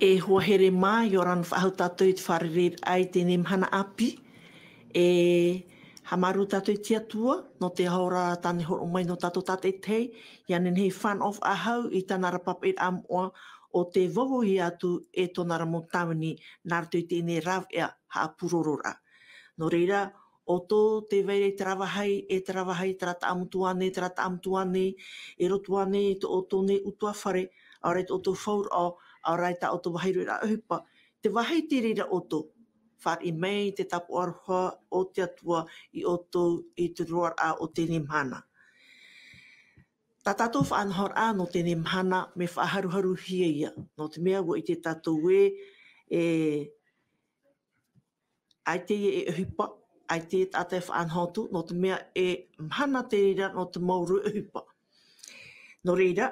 E huahere mai o ran whahau tātou i te wharerer ai tēnei mhana api. E hamaru tātou i tia tua, no te haora tāne horo mai no tātou tātou tei. Ia nen hei whan of ahau i tāna rapap e amoa o te vovohi atu e tōnara mo tāwini nāra tui tēnei rav ea haa purorora. No reira, o tō te veire te rawahai, e te rawahai, te rata amutuane, te rata amutuane, e rotuane, e to o tōne utua whare, aurei o tō whaur o, aurei ta o tō wahairu a uhupa. Te wahai te reira o tō, whar i mei te tapu aroha o te atua i o tō i te roar a o tēnei mhana. Tā tātou whaanahor a no tēnei mhana me whaaharuharu hia ia. No te mea wo i te tātou ai te e uhupa, ai te tātai whaanhotu, no te mea e mhana te reira no te mauru uhupa. No reira,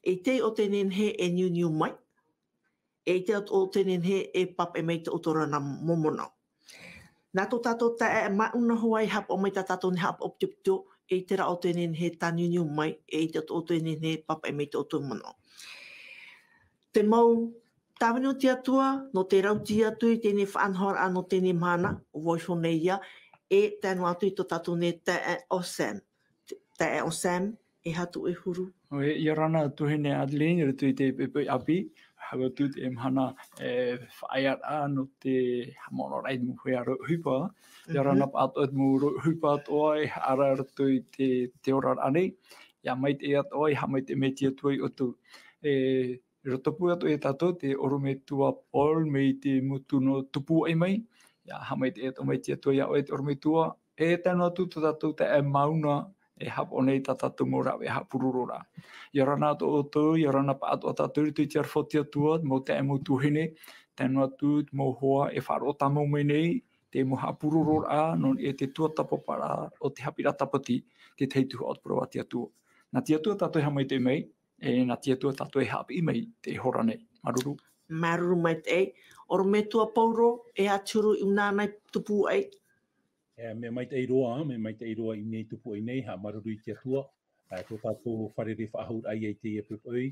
e te o te nenhe e niu mai, e te o te nenhe e pap e mei te otora na momona. Nā tō tātou ta e mauna huai hap o mei tā tātou ni hap optipto, e te ra o te nenhe ta niu mai, e te o te nenhe pap e mei te otora mono. Te mau tāwini o te atua, no te rauti atu i tēnei whaanhora a no tēnei mana, o voiho nei ia, e tēnu atu i tō tātou ne te e o Sam. Te e o Sam, e hatu e huru. Ia rana tuhine Adeline, ritu i te pepe api, hawa tu te mhana whaaiat a no te hamono rei mu hui aro hupa. Ia rana pato et mu hupa atoa e ara ritu i te orar anei. Ia mai te atoa i hamai te meti atua i otu. Rotopu atu e tātou te orome tua Paul mei te mutu no tupu ai mai. Ia hamai te eto mai te atua ia o e te orome tua. E tēnu atu tō tātou te e mauna e hapo nei tā tātou mō rau e hapururora. Ia rana atu o tō, ia rana pa atu a tātou ritu i te arwhoti atua, mō te e mutu hine. Tēnu atu mō hoa e wharo tāmau mai nei, te mō hapururora no e te tua tapopara o te hapira tapati, te teituha o te pura te atua. Nā te atua tātou hamai te mei, e nā tia tua tātou e hapi i mei te hora nei. Maruru. Maruru mai te ei. Oro me tua pauro e aturu i nānai tupu ei. Me mai te iroa, i nei tupu ei nei, ha maruru i tia tua. Tō tātou wharere whaahur ai te e pupui.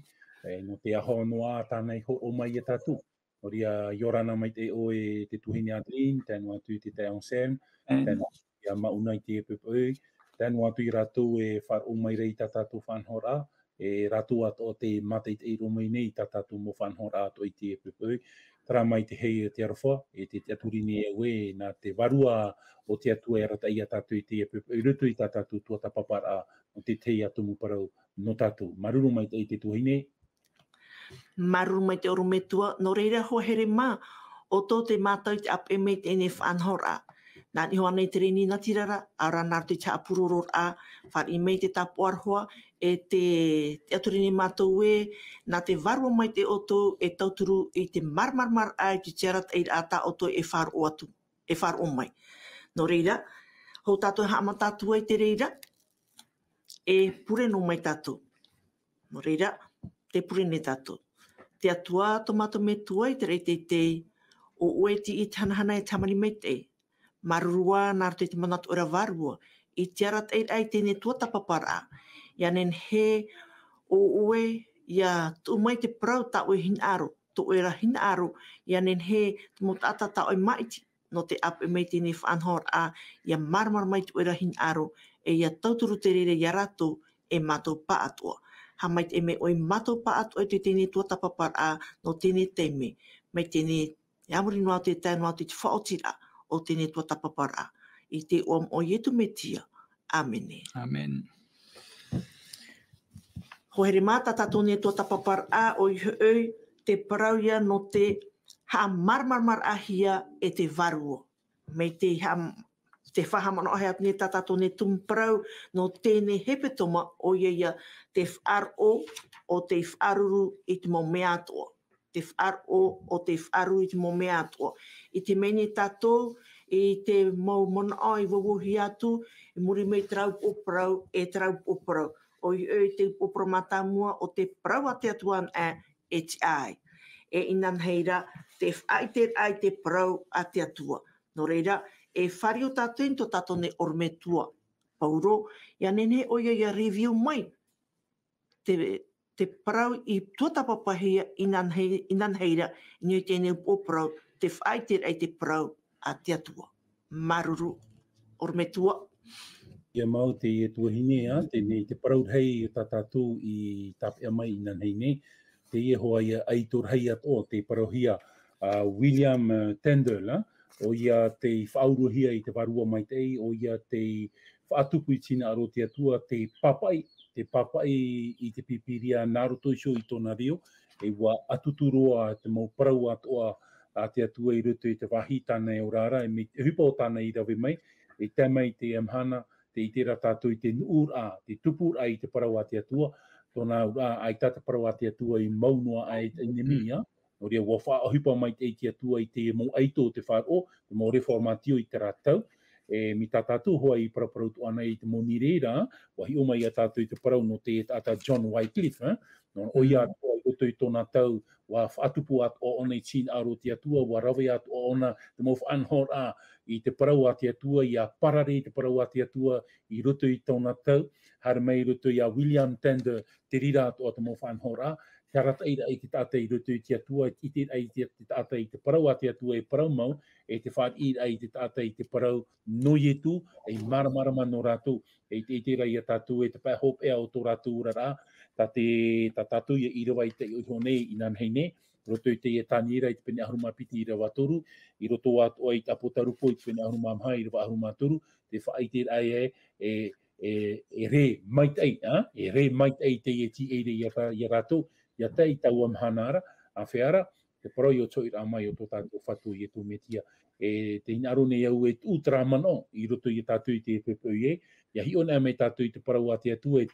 No te aho noa tānei ho o mai e tātou. Oria yorana mai te o e te tuhine Adeline, tēnu atu i te te on Sam, tēnu atu i mauna i te e pupui. Tēnu atu i rātou e whar o mai rei tā tātou whanhora. E ratu ato o te mate i te iro mai nei tātātou mo whanhora ato i te pupui. Tara mai te hei te arawha, e te aturini e we, nā te varua o te atua e rata i a tātou i te pupui. Rutu i tātou tua tapapara o te tei atu mu parau no tātou. Maruru mai te tuhine. Maruru mai te orome tua. No reira hoa here mā, o tō te mātau te ap e mei te ene whanhora. Nā ni hoa nei te reni nā tirara, ara nār te tia apururor a, whar i mei te tapu arhoa, e te aturini mātou e, nā te varua mai te oto e tauturu i te marmarmar ai te tiarat e ata oto e whar o atu, e whar o mai. No reira, hou tātou haama tātou e te reira, e pure no mai tātou. No reira, te pure ne tātou. Te atua tomato me tua i te rei te o ueti i tanahana e tamani me te. Marurua nār te manatu ora varua, i tiarat e ai tēne tua tapapara. Ia nen he o ue, ia tu mai te prau ta oe hin aro, tu oe ra hin aro, ia nen he te motata ta oe maiti, no te ap e mei tēne whanhor a, ia marmar mai te oe ra hin aro, e ia tauturu te rere ia rato e matou pa atua. Ha mai te me oe matou pa atua e te tēne tua tapapara a, no tēne teime, mai tēne, amuri noa te tēnu atu te whaotira, o tēne tua tapapara. I te om o ietu me tia. Amene. Amen. Ho here mata tātou ne tua tapapara a o i hui te parauia no te ha marmarmar ahia e te varua. Mei te whahamano ahe atu ne tātou ne tumparau no tēne hepetoma o ia te wharo o te wharuru i te mo mea atoa. Te wharo o te wharu i te mo mea atoa. I te mene tātou, i te mau mana ai wawohi atu, i muri mei trau oparau, e trau oparau. O i te opara matamua o te parau a te atuan e te ai. E inan heira, te whaiter ai te parau a te atua. No reira, e whari o tātou into tātou ne ormetua. Pauro, ia nene o ia review mai. Te te parau I tuatapapahia inan heira ni tēnei poprau te whaiter ai te parau a te atua. Maruru, ormetua. Ia mau te tuahine te parau hei ta tātou I tapea mai inan hei nei, te hoa ia aitor hei ato te parauhia William Tyndall, o ia te whauruhia I te varua mai tei, o ia te whaatupu I tina aro te atua, te papai I te pipiria Narutoisho I tōna reo, e wa atuturoa te mau parau atoa a te atua I ruto I te wahi tāna o rara, e me hupa o tāna I rawe mai, e te mai te amhana, te I te ratātou I te nuura, te tupur ai te parau a te atua, tōna ura ai tata parau a te atua I maunua ai te nemia, no rea wa wha hupa mai te atua I te mo aito te wharo, te mo reformatio I te ratau, e mi tātātou hoa I paraparau tu ana I te moni reira, wa hi o mai a tātou I te parau no te tata John Wycliffe, no o ia atua I roto I tōna tau, wa whaatupu at o ona I tīn aro te atua, wa rawe at o ona te mo whaanhor a I te parau a te atua, I a parare te parau a te atua I roto I tōna tau, hara mai roto I a William Tyndall te rira at o te mo whaanhor a, te arata ira I te tata I roto I te atua, I te ai te tata I te parau a te atua E parau mau, e te whaat ira I te tata I te parau noi e tu, e maramarama no rātou, e te rai a tātou e te pēhop ea o tō rātou rara, ta tātou I irawa I te nei I nan hei ne, roto I te e tānira I te pene ahuruma piti I rawa toru, I roto atu I te apotarupo I te pene ahuruma amhai I rawa ahuruma toru, te whaai te rai e re maitei, e re maitei te e ti eire I rātou, ia tei tau amhanara, a whiara, te parau I o toi rā mai o tō tātou whatu I tō metia, e te inaro nei au e tūtara mano, I roto I tātou I te pepeu e, ia hi ona me tātou I te parau a te atua e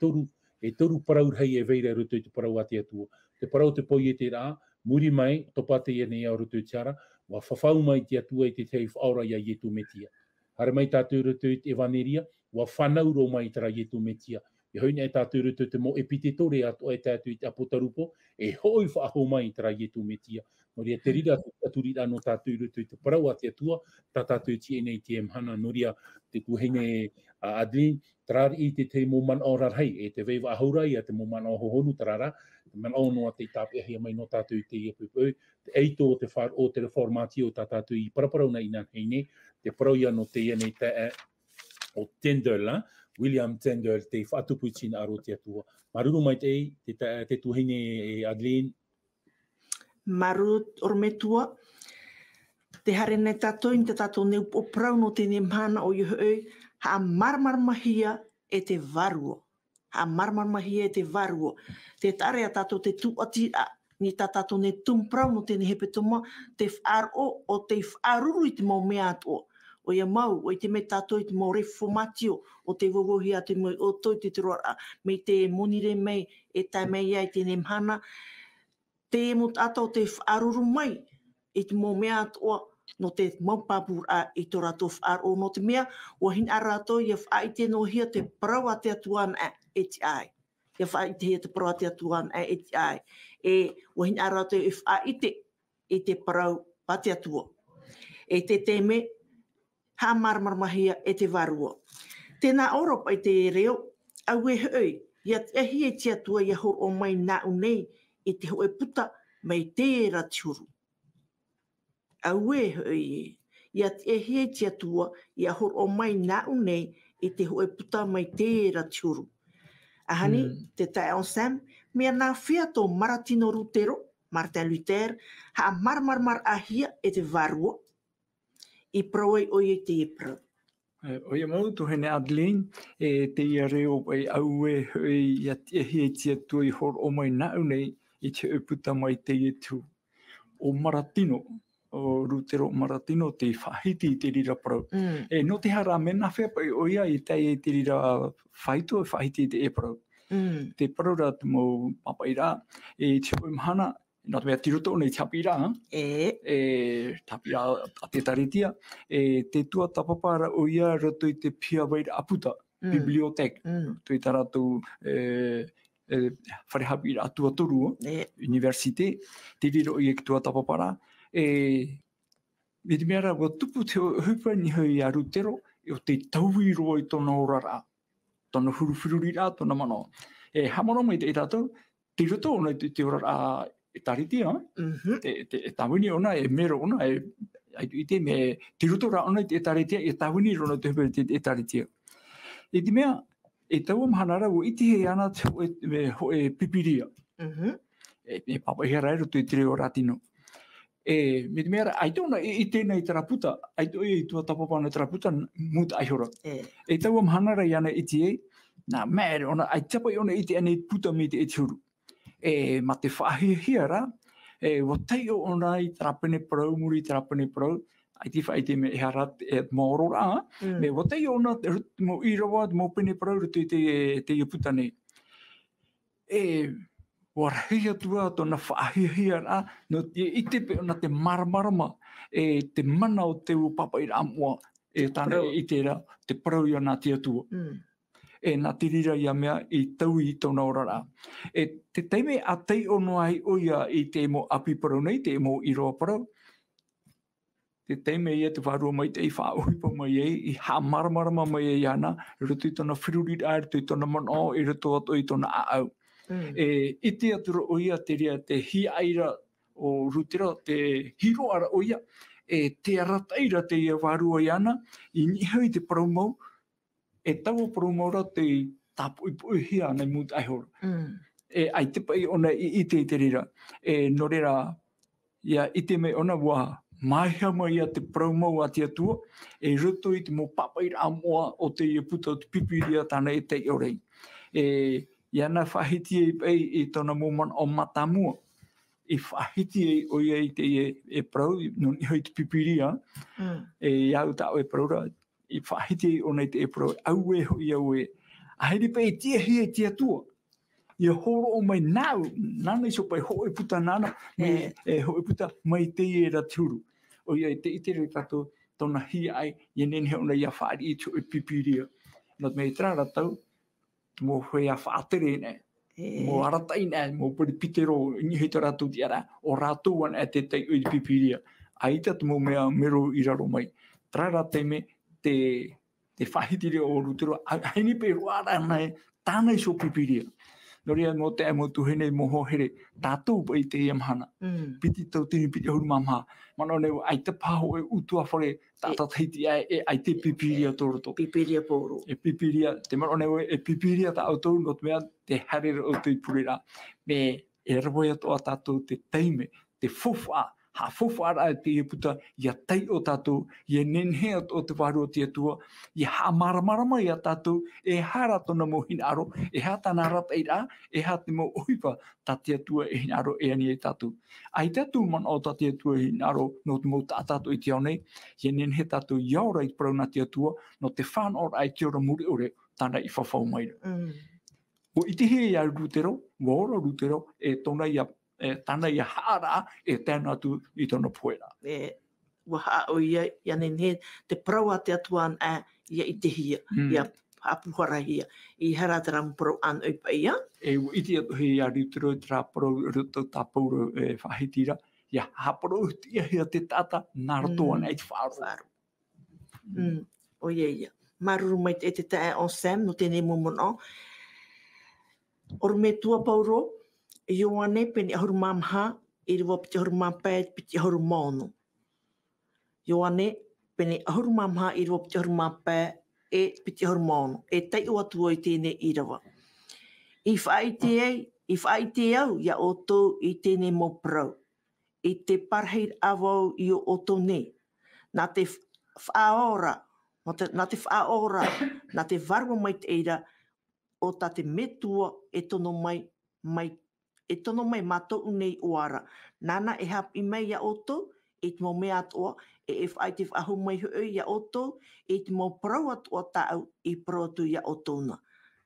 toru parau hei e veira roto I te parau a te atua. Te parau te poi e te rā, muri mai, topa te e nei au roto I tiara, wa whawhau mai te atua I te tei whaora ia I tō metia. Hara mai tātou roto I te evaneria, wa whanauro mai tara I tō metia. E hoina e tātou ruto te mo epititore ato e tātou I te apotarupo, e hoi whaaho mai tara I tō metia. No rea te rira aturira no tātou ruto I te parau a te atua, tā tātou ti e nei te emhana, no rea te kuhene Adeline, tarari I te mo man o rarhei, e te veiwa ahaurai a te mo man o hohonu tarara, te man o noa te tāpehia mai no tātou I te iepupau, te eito o te whar o te reformatio tā tātou I paraparau na inan heine, te parau ia no te ianei te o Tyndall, William Tyndall, te whaatupu tina aro te atua. Maruru mai te tuhine e Adeline. Maruru ormetua. Te hare nei tātou I te tātou neu poprau no tēnei mhana o Ihoei, ha marmarmahia e te varuo. Ha marmarmahia e te varuo. Te tare a tātou te tuatira, ni tā tātou ne tumprau no tēnei hepetoma, te whaaro o te whaaruru I te mau mea ato. O ia mau, o I te me tātou I te mau reformatio, o te wowohi a te mai o toi te roa, me te monire mei, e tai mei ai tēnei mhana, te mo tātou te whaaruru mai, I te mau mea atoa, no te mau papur a I tō rātou whaaro no te mea, o hin a rātou ia whaai te no hia te parau a te atuan a e te ai. Ia whaai te hia te parau a te atuan a e te ai. E o hin a rātou I whaai te parau a te atua. E te me, ha marmarmahia e te varua. Tēnā Oropa I te reo, au e hoi, ia hi e te atua ia hor o mai nā unei I te hoe puta mai tērā tiuru. Au e hoi ia hi e te atua ia hor o mai nā unei I te hoe puta mai tērā tiuru. Ahani, te tae on Sam, mea nā whia tō Maratino Rutero, Martin Luther, ha marmarmar ahia e te varua, I proe o I te prau. O ia mau tuhene Adeline, e te ia reo ai au e hoi ia te hi e tia tui hor o mai nau nei I te uputa mai te tu. O Maratino, o Rutero Maratino, te whahiti I te rira prau. E no te hara mena whea pai o ia I te rira whaito e whahiti I te e prau. Te prau rā te mau papaira, e te umhana, nā te mea tiroto nei tapira, tapira a te taritia, te tua tapapara o ia rato I te pia waira aputa, biblioteka, tui tā rātou wharehapi I atua toru, universite, te riro I e tua tapapara, me te mea rā, wa tupu te hupa ni hoi a Rutero, o te tauiro I tōna orara, tōna huruwhiruri rā, tōna mano. Hamaro mai te rātou, te roto ona te ora a tariti te tawini ona e mero ona e ai te me te roto ra ona te tariti e tawini rona te tariti e te mea e tau mahanara o iti he ana ho e pipiria e papa he rai roto i te reo ratino e me te mea ai te ona i tēnei teraputa ai te i tua tapapana teraputa muta aihora e tau mahanara i ana iti e na mere ona ai tapa i ona iti ane puta me te etiuru e ma te whaahihia ra e watai o ona i trapene parau muri trapene parau ai te whai te me e harat e moro ra me watai o ona mo irawa mo pene parau rutu i te puta nei e warahia tua tona whaahihia ra no i te pe ona te maramarama e te mana o te upapa i ramua e tana i te ra te parau i ana tia tua e nā tirira ia mea i tau i tona orara. E te teime a tei ono ai oia i te mo api parau nei, te mo i roa parau. Te teime ia te wharua mai te i whaohipa mai ei, i ha maramarama mai ei ana, rutu i tona whirurira, rutu i tona mana i rutu ato i tona aau. E iti atura oia te rea te hi aira o rutira, te hiro ara oia, e te arataira te ia wharua i ana, i nihau i te parau mau, e tau promoura te tapu i pui hia nei muta aihora. E ai te pai ona i te rira. E no rera, ia i te mei ona wā maihia mai a te promo a te atua, e ruto i te mo papa i ramoa o te ia puta o te pipiria tāna e te orei. E iana whahiti e pai i tona moman o matamua. I whahiti e o ia i te e prau, no i hoi te pipiria, e iau tau e praura, i whahiti o nei te e pro au e hoi au e. A heri pe e tia hi e tia tua. I horo o mai nau, nana i so pai ho e puta nana, e ho e puta mai te e raturu. O ia te itere kato tona hi ai, i nene ona ia whaari i tu e pipiria. Not me tra ratau, mo hoi a whaatere nei. Mo aratai nei, mo pari pitero, ni hei te ratu ti ara, o ratu an e te tei ui pipiria. Aita tu mo mea mero i raro mai. Tra ratai me, te whahitiri o rutero, haini pe ruara nei, tānei so pipiria. Noria mo te amo tuhene moho here, tātou pa i te iamhana. Piti tau tini piti huru mamha. Mano neu, ai te paho e utua whare, tātat heiti ai te pipiria tōroto. Pipiria pōro. E pipiria, te mano neu e pipiria tā autou, not mea te harera o te purera. Me e rawoia toa tātou te teime, te fofa, ha fofa ara te e puta, ia tei o tātou, ia nenhea o te wāru o te atua, ia ha maramarama i a tātou, e hara tona mo hina aro, e ha tāna rata i rā, e ha te mo ohipa tā te atua e hina aro e ani e tātou. Ai tātou man o tā te atua e hina aro, no te mo tā tātou i te au nei, ia nenhe tātou iaura i parau nā te atua, no te whānora ai te ora muri ore, tāna i whawhau maira. O iti he ia rutero, wāora rutero, e tona ia tāna ia hara e tēnā tu i tōna poera. Waha o ia ne te parau a te atuan ia i te hia, ia apuhara hia, i hara te ramu parau an oi pa ia. E iti atu he ia rutero i tra parau ruto tā pauro whahitira, ia haparau ia hea te tata nā ratoa nei te whāro. O ia. Maruru mai te tae o Sam no tēnei momono. Oru me tua pauro, Ioane peni ahuru mamha, i riwa piti ahuru mampa, piti ahuru mono. Ioane peni ahuru mamha, i riwa piti ahuru mampa, e piti ahuru mono. E tei o atua i tēnei i rawa. I whaite au, ia o tō i tēnei mo prau. I te parheir awau i o tō ne. Nā te whaora, nā te varua mai te eira, o tā te metua e tono mai mātou nei oara. Nana e hapi mai ia oto, e te mo mea atoa, e whai te whahu mai hui ia oto, e te mo parau atoa tāu i parau atu ia otona.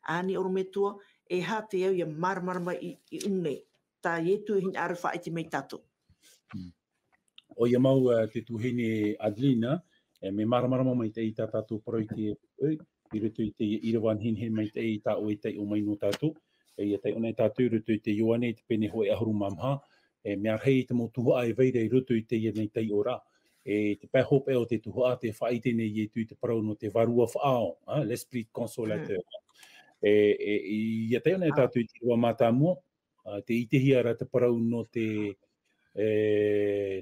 Ani oru me tua, e hā te au ia maramarama i unei. Tā ietu hini ara whai te mei tato. O ia mau te tuhine Adelina, me maramarama mai te i tā tātou parau i te oi, i rutu i te irawan hinhe mai te i tā o i te o mai no tātou. E te ona tātou rutu i te Ioane i te pene hoe ahuru mamha, me arhei te mo tuhua e veire i rutu i te ianei tei ora. E te pēhope o te tuhua te whaite nei i tu i te parau no te varua whaao, l'esprit consolateur. I te ona tātou i te rua mātāmua, te itehi ara te parau no te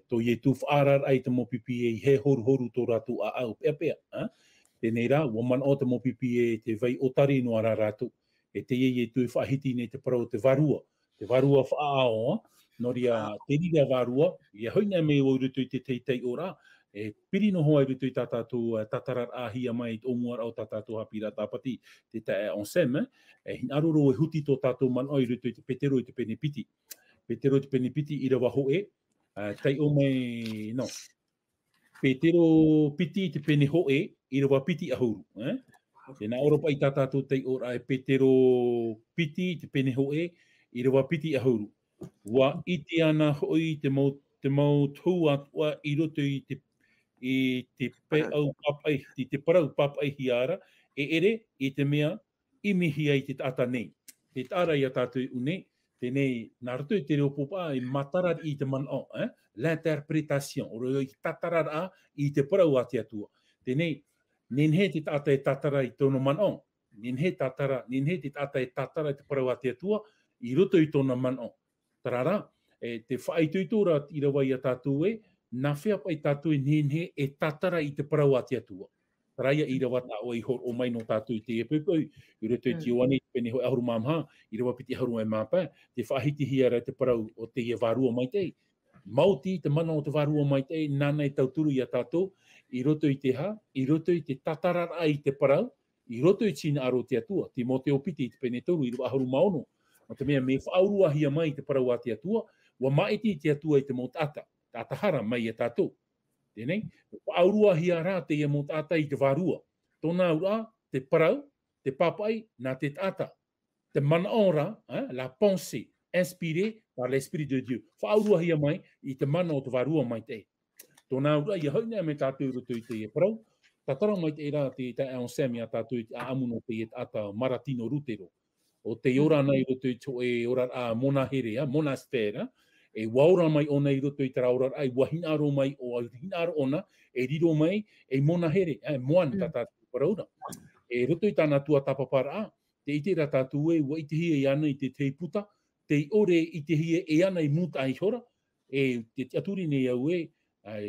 to ye tu whaarar ai te mopipi e he horu tō ratu a au pea. Tēnei rā, waman o te mopipi e te vai otari no ara ratu. E te ye tu whahiti nei te parau te varua. Te varua whaao, noria te rira varua, ia hoina me o rutu i te teitei ora, e piri no hoa i rutu i tātātou tatarar ahia mai o muar au tātātou hapira tāpati, te tae ensem, e hinaroro e huti tō tātou man o i rutu i te petero i te penipiti. Petero i te penipiti i rawa hoe, tai o mai, no, petero piti i te pene hoe, i rawa piti ahuru. Tēnā oropa i tātātou tei ora e petero piti i te pene hoe, i rawa piti ahuru. Wa iti ana hoi te mau tū atua i roto i te peau papai, te parau papai hiara, e ere i te mea imihi ai te tata nei. Te tāra i a tātou une, tēnei nā roto i te reo popa i matarar i te man o, l'interpretation, o reo i tatarar a i te parau ati atua. Tēnei, nenhe te tata e tatara i tono man o, nenhe te tata e tatara i te parau ati atua, i roto i tona man o. Tarara, te whaituitora i rawa i a tātou e, nā whea pai tātou e nenhe e tatara i te parau ati atua. Taraia i rawa tā o i hor o mai no tātou i te epupau, i roto i te oane i te pene hoi ahuru mamha, i rawa piti ahuru mai māpā, te whahiti hiara te parau o te ia varua mai tei. Mauti te mana o te varua mai tei, nāna i tauturu i a tātou, i roto i te ha, i roto i te tatarara i te parau, i roto i tina aro te atua, ti mo te opiti i te pene toru i rawa ahuru maono. O te mea me whaurua hia mai te parau a te atua, wa maiti te atua i te mo tata, tātahara mai e tātou. Tēnei, whaurua hia rā te ia mo tata i te varua. Tōnā ura, te parau, te papai, nā te tata. Te mana ora, la pensée, inspirée par l'Esprit de Dieu. Whaurua hia mai i te mana o te varua mai te. Tōnā ura, ia haunea me tātou roto i te ia parau. Tatara mai te rā te ensemi a tātou i te aamuno te ia tata Maratino Rutero. O te ora nei roto i to e ora a monahere, monastera, e waura mai ona i roto i te raura ai wahinaro mai o hinaro ona, e riro mai e monahere, moan tātātou paraura. E roto i tāna tua tapapara, te ite ra tātou e wa i te hia i ana i te puta, te ore i te hia e ana i muta ai hora, e te aturi nei au e,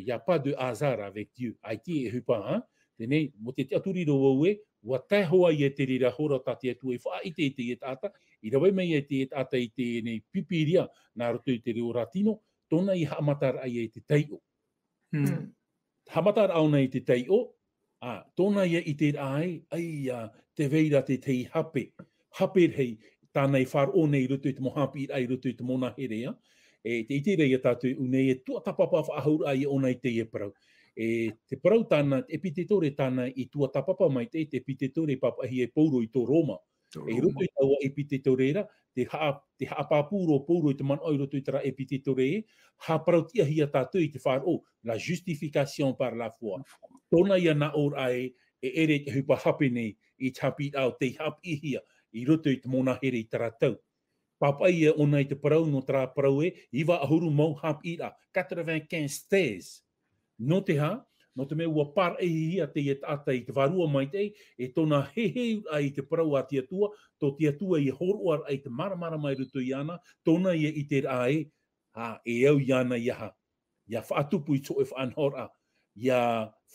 y a pas de hasard avec Dieu, ai te e hupa, tēnei, mo te aturi ro au e, wa tai hoa i te rira hora tati atu e wha i te e tata, i rawe mai e te tata i te nei pipiria nā roto i te reo ratino, tōna i hamatar ai e te teio. Hamatar au nei te teio, tōna i te ai, te veira te tei hape, hape rei, tānei whar o nei roto i te mohapi ai roto i te mona herea, e te ite rei a tātou unei e tua tapapa whaahur ai o nei te e parau. E te parau tāna, epitetore tāna i tua tapapa mai te epitetore papahi e pauro i tō Roma. E roto i taua epitetore era, te haapapuro pauro i te man oi roto i tara epitetore e, haaparautia hi a tātou i te whāro, la justification par la foi. Tōna ia na or ai, e ere te hupa hape nei, i tapi au te hapi hia, i roto i te mona here i tara tau. Papai e ona i te parau no tara parau e, iwa ahuru mau hapi ira, 95 thèses. No te ha, no te mea ua par e hia te e tata i te varua mai te, e tōna hehe ai te parau a te atua, tō te atua i horoar ai te maramara mai ruto i ana, tōna ia i te rae, e au i ana i aha. Ia whaatupu i tō e whaanhora, ia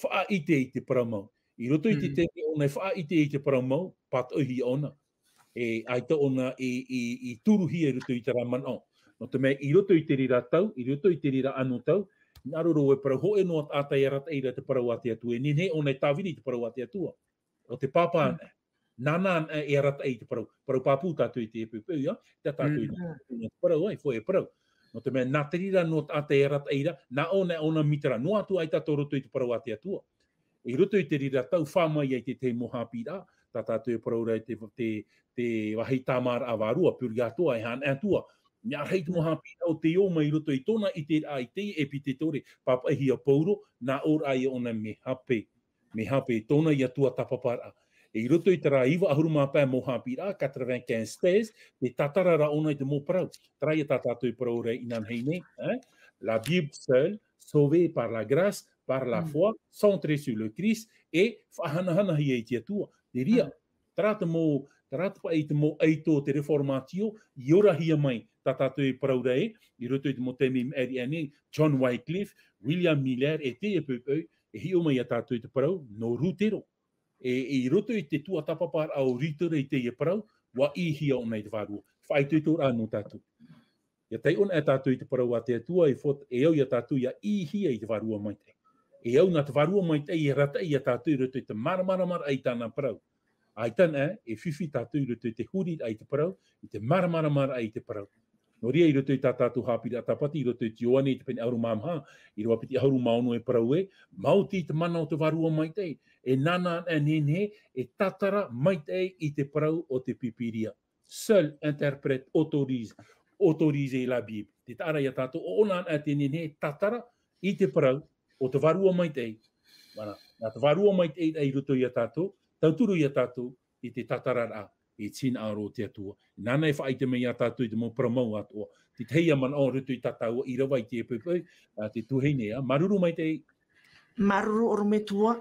whaaite i te parau mau. I roto i te te ona e whaaite i te parau mau, pat ohi ona. E ai ta ona i turuhi e roto i te raman o. No te mea i roto i te rira tau, i roto i te rira anu tau, nāroro e parau hoe no ata i arat eira te parau ati atua. E nene ona e tāwiri te parau ati atua. O te pāpā, nāna e arat ei te parau. Parau pāpū tātou i te epupau, ia. Te tātou i te parau, ai, fo e parau. No te mea, nā te rira no ata i arat eira, nā ona mitara. No atu ai tātou roto i te parau ati atua. I roto i te rira tau whāmai ai te mohapira, tā tātou e parau rai te wahi tāmara a wārua, purgatua e han atua. Mea rei te mohapi o te o mai roto i tōna i te ai te epitetore papahi a pauro, nā or ai ona me hape, tōna i atua tapapara. E i roto i tara iwa ahuru māpā mohapi rā, 95 thèses, te tatarara ona i te mōparau. Trai a tātātou i parau rei inan heine, la Bible seule, sauvée par la grâce, par la foi, centrée sur le Christ, et whahanahana hi e te atua. Te ria, tarata pa i te mo eito te reformatio, i ora hia mai, tātātou e parau rei, I roto I te mo te mi eri ane, John Wycliffe, William Miller, e te e pupau, e hi o mai a tātou I te parau, no rūtero. I roto I te tua tapapar au ritere I te e parau, wa I hia o nei te wārua. Whai tui tō rā no tātou. Ia tei ona e tātou I te parau a te atua, e au ia tātou ia I hia I te wārua mai te. E au nā te wārua mai te I rata I a tātou I roto I te maramara ai tāna parau. Ai tana e whiwhi tātou I roto I te huri ai te parau, I te maramara ai te parau. No ria I roto I tā tātou hāpira atapati, I roto I te oane I te pene auru māmha, I roa piti auru maono e parau e, mauti I te mana o te wārua mai te, e nana e nene, e tatara mai te I te parau o te pipiria. Seul interprète autorise la Bible. Te tāra ia tātou, o ona e te nene, tatara I te parau o te wārua mai te. Nā te wārua mai te I roto I a tātou, tauturu I a tātou, I te tatara rā. I tina aro te atua. Nana e whaite mei a tātou I te mo pramau atua. Te teia man o rutu I tatau I rawa I te epupui, te tuhine a. Maruru mai te... Maruru o me tua,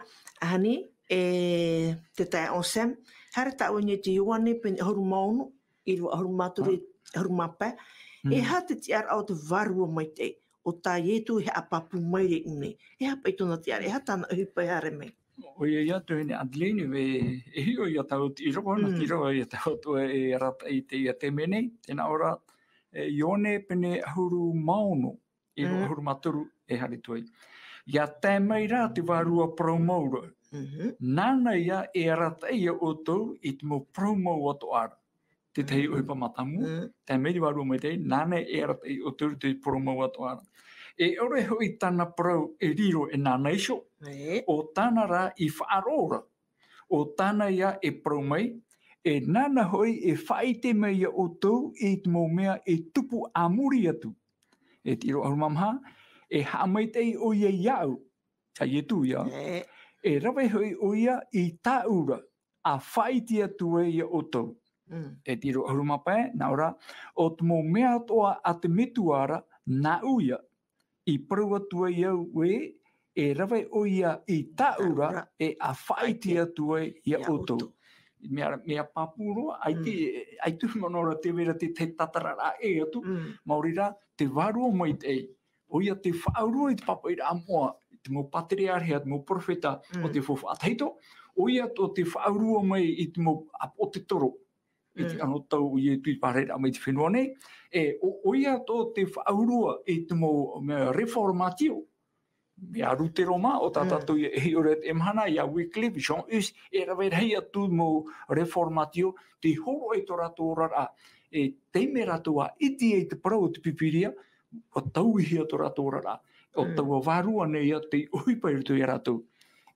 hani, te tae o Sam, hare tau ni te iwane pen horu maunu, I rua horu maturi, horu mapa, e ha te tiara au te varua mai te, o tā ietu he apapu mai re une. E ha paitona tiara, e ha tāna uhipai hare mei. O ia tu hene Adeline e hio ia tau I roa na ti roa ia tau tu e rata I te ia te mene tēnā ora ione pene huru maono I roa huru maturu e hari tui. Ia te mai rā te wārua promoura. Nāna ia e rata ia o tau I te mo promo atu ara. Te tei uipa matamu, te meri wārua mai te, nāna e rata ia o tau te promo atu ara. E ore hui tāna parau e riro e nāna iso. O tāna rā I whaarora. O tāna ia e parau mai. E nāna hui e whaite mai o tau I te mō mea e tupu amuri atu. E tiro aru mamha. E hamai te o ia iau. Ta ie tu ia. E rawe hui o ia I tāura. A whaite atu e ia o tau. E tiro aru mapae. Nā ora. O te mō mea toa a te metuara. Nā uia. I parau atua iau we, e rawe o ia I tāura e a whaiti atua ia o tau. Mea papuro, ai tu manora te vera te tatara rā e atu, mauri rā te wārua mai te o ia te whaurua I te papa I rā moa, te mo patriarhia, te mo profeta o te whawhateito, o ia to te whaurua mai I te mo o te toro. I te ano tau I tui pārera mai te whenua nei. O ia tō te whaurua I te mo reformatio. Mea rutero mā o tātātou I hiore te emhana I a Wycliffe, Jean Hus, e rawe rei atu mo reformatio, te horo e tō rato rara. Te me rato a iti e te parau o te pipiria, o tau I hia tō rato rara. O tau a wārua nei a te uhipa I rutu I rato.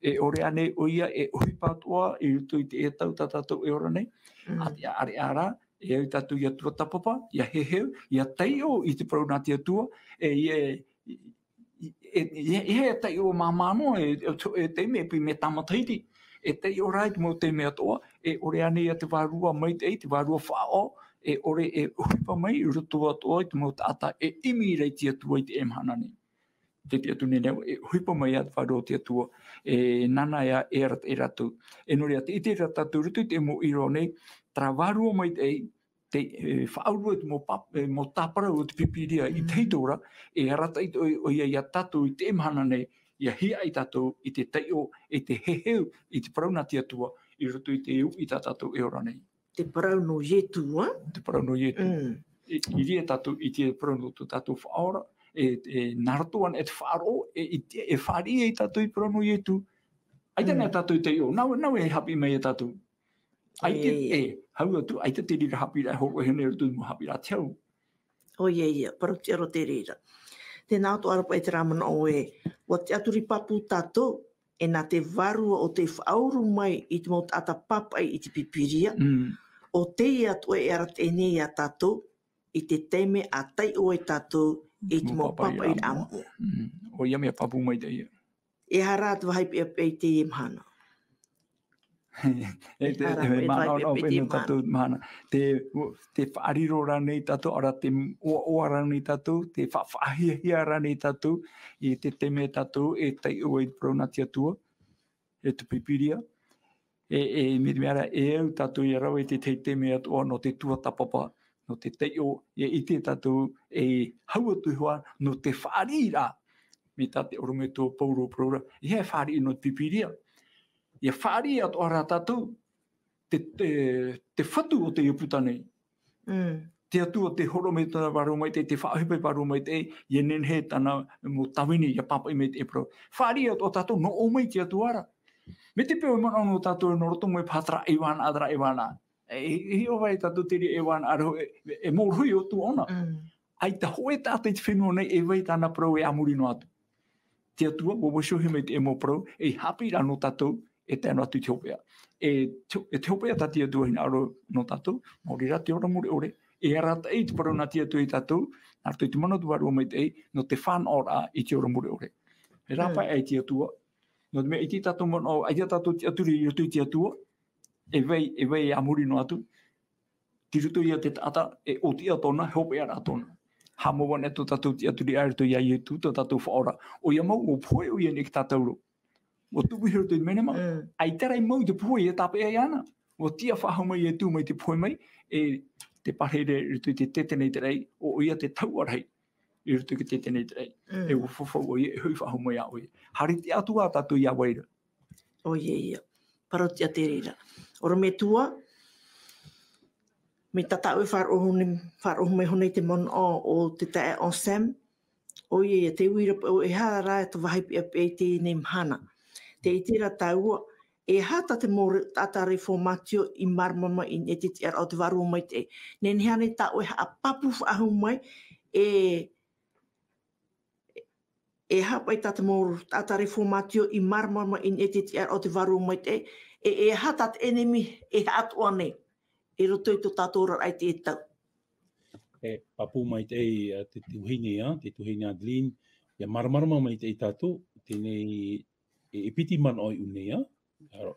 E ore ane o ia e uhipa atua I rutu I te e tau tātātou e ora nei. Ati a are ara, e au tātou ia tua tapapa, ia heheu, ia teio I te parau nā te atua, e teio mamano, e te me pi me tamataiti, e teio rai mo te mea toa, e ore ane ia te wārua mai te wārua whao, e ore e uhipa mai I rutu atua I te mo tāta, e imi rei te atua I te emhana nei. Te atu neneu, e huipa mai at wharo te atua, e nana ea e ratu. E nori ate ite ratatu rutu te mo iro nei, tra warua mai te whaurua te mo tāpara o te pipiria I teitora, e rata o ia tatu I te emhana nei, ia hia I tatu I te teio, e te heheu I te parauna te atua, I rutu I te iu I tatu e ora nei. Te parau no ietu, Te parau no ietu. I ria tatu I te parau no tatu whaora, e naratuan e te wharo, e whari e tatu I parano I etu. Ai tana tatu I te io, nau e hapi mai e tatu. Ai te hau atu, ai te rira hapi rai hoko hene rutu mo hapi rā te au. O ia, paru te aro te rira. Tēnā to arapa e te rāmana o wa te aturi papu tātou, e nā te varua o te whauru mai I te mo tata papai I te pipiria, o te atu e ara te nei a tātou, I te teime a tai o e tātou, I te mo papa I rā mo. O ia mea papu mai te ia. E hara te wahai pe te I mhana. E te mana o pēnu tatu mana. Te whaariro ranei tatu, ora te oa ranei tatu, te whaahia ranei tatu, I te teme tatu, e tei ua I prauna tia tua, e te pipiria. E miri meara e au tatu I rau e te teme atua no te tua tapapa, no te teo i te tātou e hauatu hoa no te whaarira. Me tā te oro me tō pauro praura, i hea whaari no pipiria. Ia whaari at ora tātou, te whatu o te iputanei. Te atua te horo me tāna waro mai te whaahipai waro mai te, i nen he tāna mo tawini, ia papai me te pro. Whaari at o tātou no o mai te atuara. Me te peo mana no tātou no roto mai pātara iwana, adra iwana. Hi o vai tātou tiri iwana, aro e mōrhui o tu ona. Ai ta hoe tātou te whenua nei e vai tāna pro e amuri no atu. Te atua, o washohi me te emo pro, e hapi rano tātou, e tēnā atu te hopea. E te hopea tā te atua hina aro no tātou, mauri rā te ora muri ore, e arata e te parau nā te atua i tātou, nā tui te mana tu warua mai te no te whan ora i te ora muri ore. E rāpai ai te atua, no te mea i te tātou mana o, ai te tātou te aturi i rotu i te atua, e vei e amuri no atu, ti rutu i a te tata, e o te atona, hopea rā tona. Hamo wane tō tātou te aturi aere tō iai tu, tō tātou whaora. O ia mau, o poe o ia nek tātauro. O tupu hiru tō i mene ma. Ai tarai mau te poe e tāpe ai ana. O tia whahau mai e tū mai te poe mai, e te pahere rutu i te tetenei te rei, o ia te tauarei i rutu ki tetenei te rei. E o whawhau o ia, e hui whahau mai a o ia. Hari te atua tātou ia waira. O ia. Parotia te rira. Oro me tua, me tatau e wharohu mai honei te mon o te tae o Sam. O ia, te uira o e hara e to wahaipi a pe te nei mhana. Te itira taua, e hata te mōre tata reformatio i marmama in e te ar o te waru mai te. Nen hane tau e a papu whahu mai e hapai tata mōre tata reformatio i marmama in e te ar o te waru mai te. E hata te enemi e hatu ane. E roto i tō tātou ai te tau. E papu mai te te tuhine Adeline, ia maramarama mai te tātou, tēnei e piti man oi unea,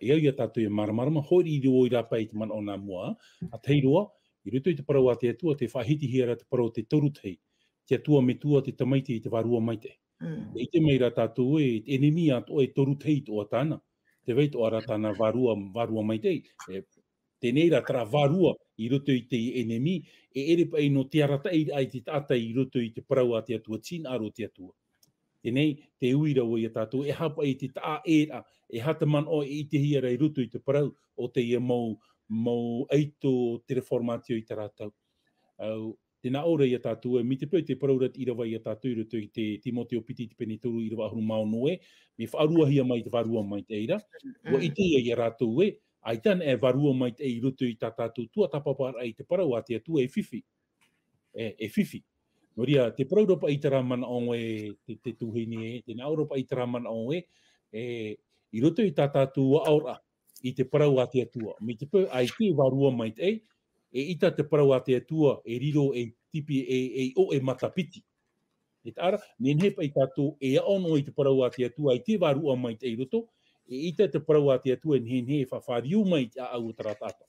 e au ia tātou e maramarama, hori i roi rapai te man o nā mua, a teiroa, i roto i te parau a te atua, te whahiti hiara te parau te torutei, te atua me tua te tamaiti i te warua mai te. E te meira tātou e enemi ato e torutei tō atana, te veit o ara tāna warua mai te, tēnei rā tara warua i roto i te enemi, e ere pai no te arata ai te tata i roto i te parau a te atua, tin aro te atua. Tēnei, te uira o ia tātou, e hapa i te taa era, e hata man o i te hiara i roto i te parau, o te ia mau eito te reformatio i te rātau. Tēnā ora ia tātou, mi te pau te parau rat i rawa ia tātou i roto i te Timoteo Piti te pene turu i rawa ahuru mao noe, me whaarua hia mai te warua mai te eira, wa i te ia rātou e, ai tana e warua mai te i roto i tā tātou tua tapapara i te parau a te atua e whiwhi. E whiwhi. No ria, te parauropa i tara mana o e te tuhine e, tēnā auropa i tara mana o e, i roto i tā tātou aora i te parau a te atua. Mi te pau ai te warua mai te e ita te parau a te atua e riro e tipi o e matapiti. E tāra, nenhepa i tātou e aono i te parau a te atua i te warua mai te i roto, e ita te parau a te atua nenhe whawhariu mai te au taratata.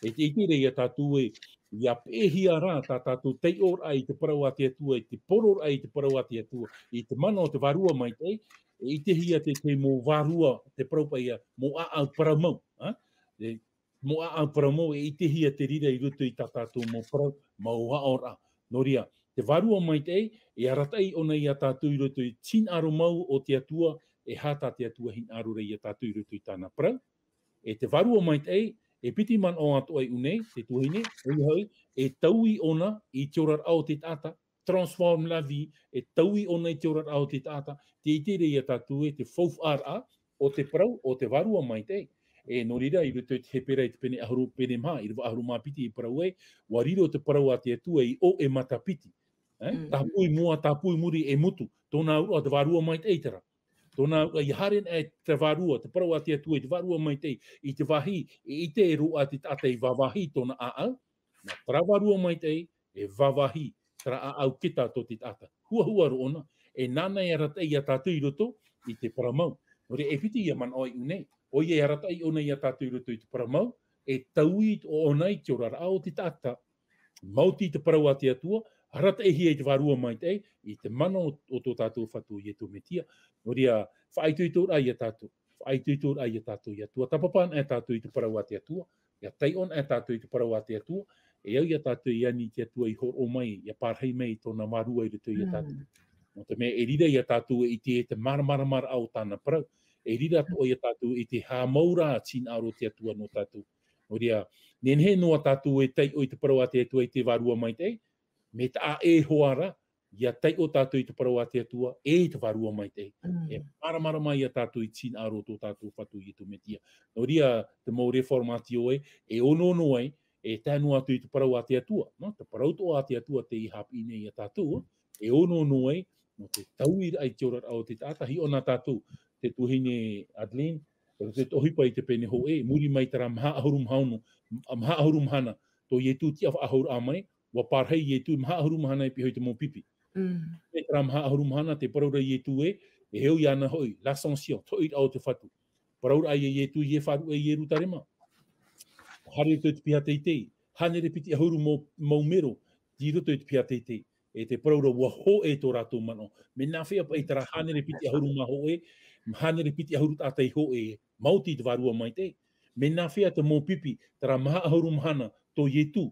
E te iti rei a tātou e ia pēhia rā tā tātou tei or ai te parau a te atua, i te poror ai te parau a te atua, i te mana o te warua mai te, e ite hia te mō warua te parau pa ia, mō au paramau. Mō au paramau e ite hia te rira i ruto i tā tātou mō parau, mō haora. No ria, te warua mai te, e aratai ona i a tātou i ruto i tin aro mau o te atua, e hata te atua hin aro rei a tātou i ruto i tāna parau. E te warua mai te, e piti man o atu ai unei, te tuhine, e taui ona i te orar au te tata, transform la vie, e taui ona i te orar au te tata, te itere i a tātou e te fouf ara o te parau, o te warua mai te. E no rira, i ruto i te hepera i te pene ahuru pene mā, i rwa ahuru mā piti i parau e, wa riro te parau a te atua i o e matapiti. Tāpui mua, tāpui muri e mutu, tōna ua te warua mai te eitara. Tōna i haren e te warua, te parau a te atua i te warua mai te, i te wahi, e te e rua te tata i wawahi tōna aau. Nā tara warua mai te, e wawahi, tara aau kita tō te tata. Hua ro ona, e nana e arata i a tātou i roto i te paramau. Nore e piti i a man oi unei. O i e arata i ona i a tātou i roto i te paramau, e taui o ona i te orara au te tata. Mauti te parau a te atua, harata e hia i te warua mai te, i te mana o tō tātou whatu i e tō metia. No ria, whaituitor ai a tātou. Whaituitor ai a tātou i atua. Tapapan e tātou i te parau a te atua. Ia tai on e tātou i te parau a te atua. E au ia tātou i ani te atua i hor o mai, ia pārhei mai tōna marua i rutu i tātou. No te mea e rira i tātou i te maramara au tāna parau, e rira to i tātou i te hā maura tīn aro te atua no tātou. O ria, nenhe noa tātou e tei o i te parau a te atua i te varua mai tei, me ta e hoara, ia tei o tātou i te parau a te atua, e te varua mai tei. E maramara mai a tātou i tīn aro tō tātou whatu i tu metia. No ria, te mau reformatio e ono ai, e tānu atu i te parau a te atua. No? Te parau tō a te atua te i hapi nei a tātou, e ono ai, no te tauira ai te orat au te tātahi o nā tātou, te tuhine Adeline, te tohipa i te pene ho muri mai tara maha ahurum hana, tō ietu ti ahur amai, wa pārhei ietu maha ahurum hana i pihoi te mō pipi. E tara maha ahurum hana, te paraura ietu e heu i ana hoi, l'ascension, to i au te whatu. Paraura ai ietu i e wharu e ieru tarema. Hare te piha teitei, hanere piti ahuru mau mero, ti roto te piha teitei. E te paraura ua ho e tō rātou mano. Me nā whea pa i tara hanere piti ahuru ma ho e, hanere piti ahuru tātai ho e, mauti te varua mai te. Me nā whea te mō pipi, tara maha ahuru mahana tō ietu,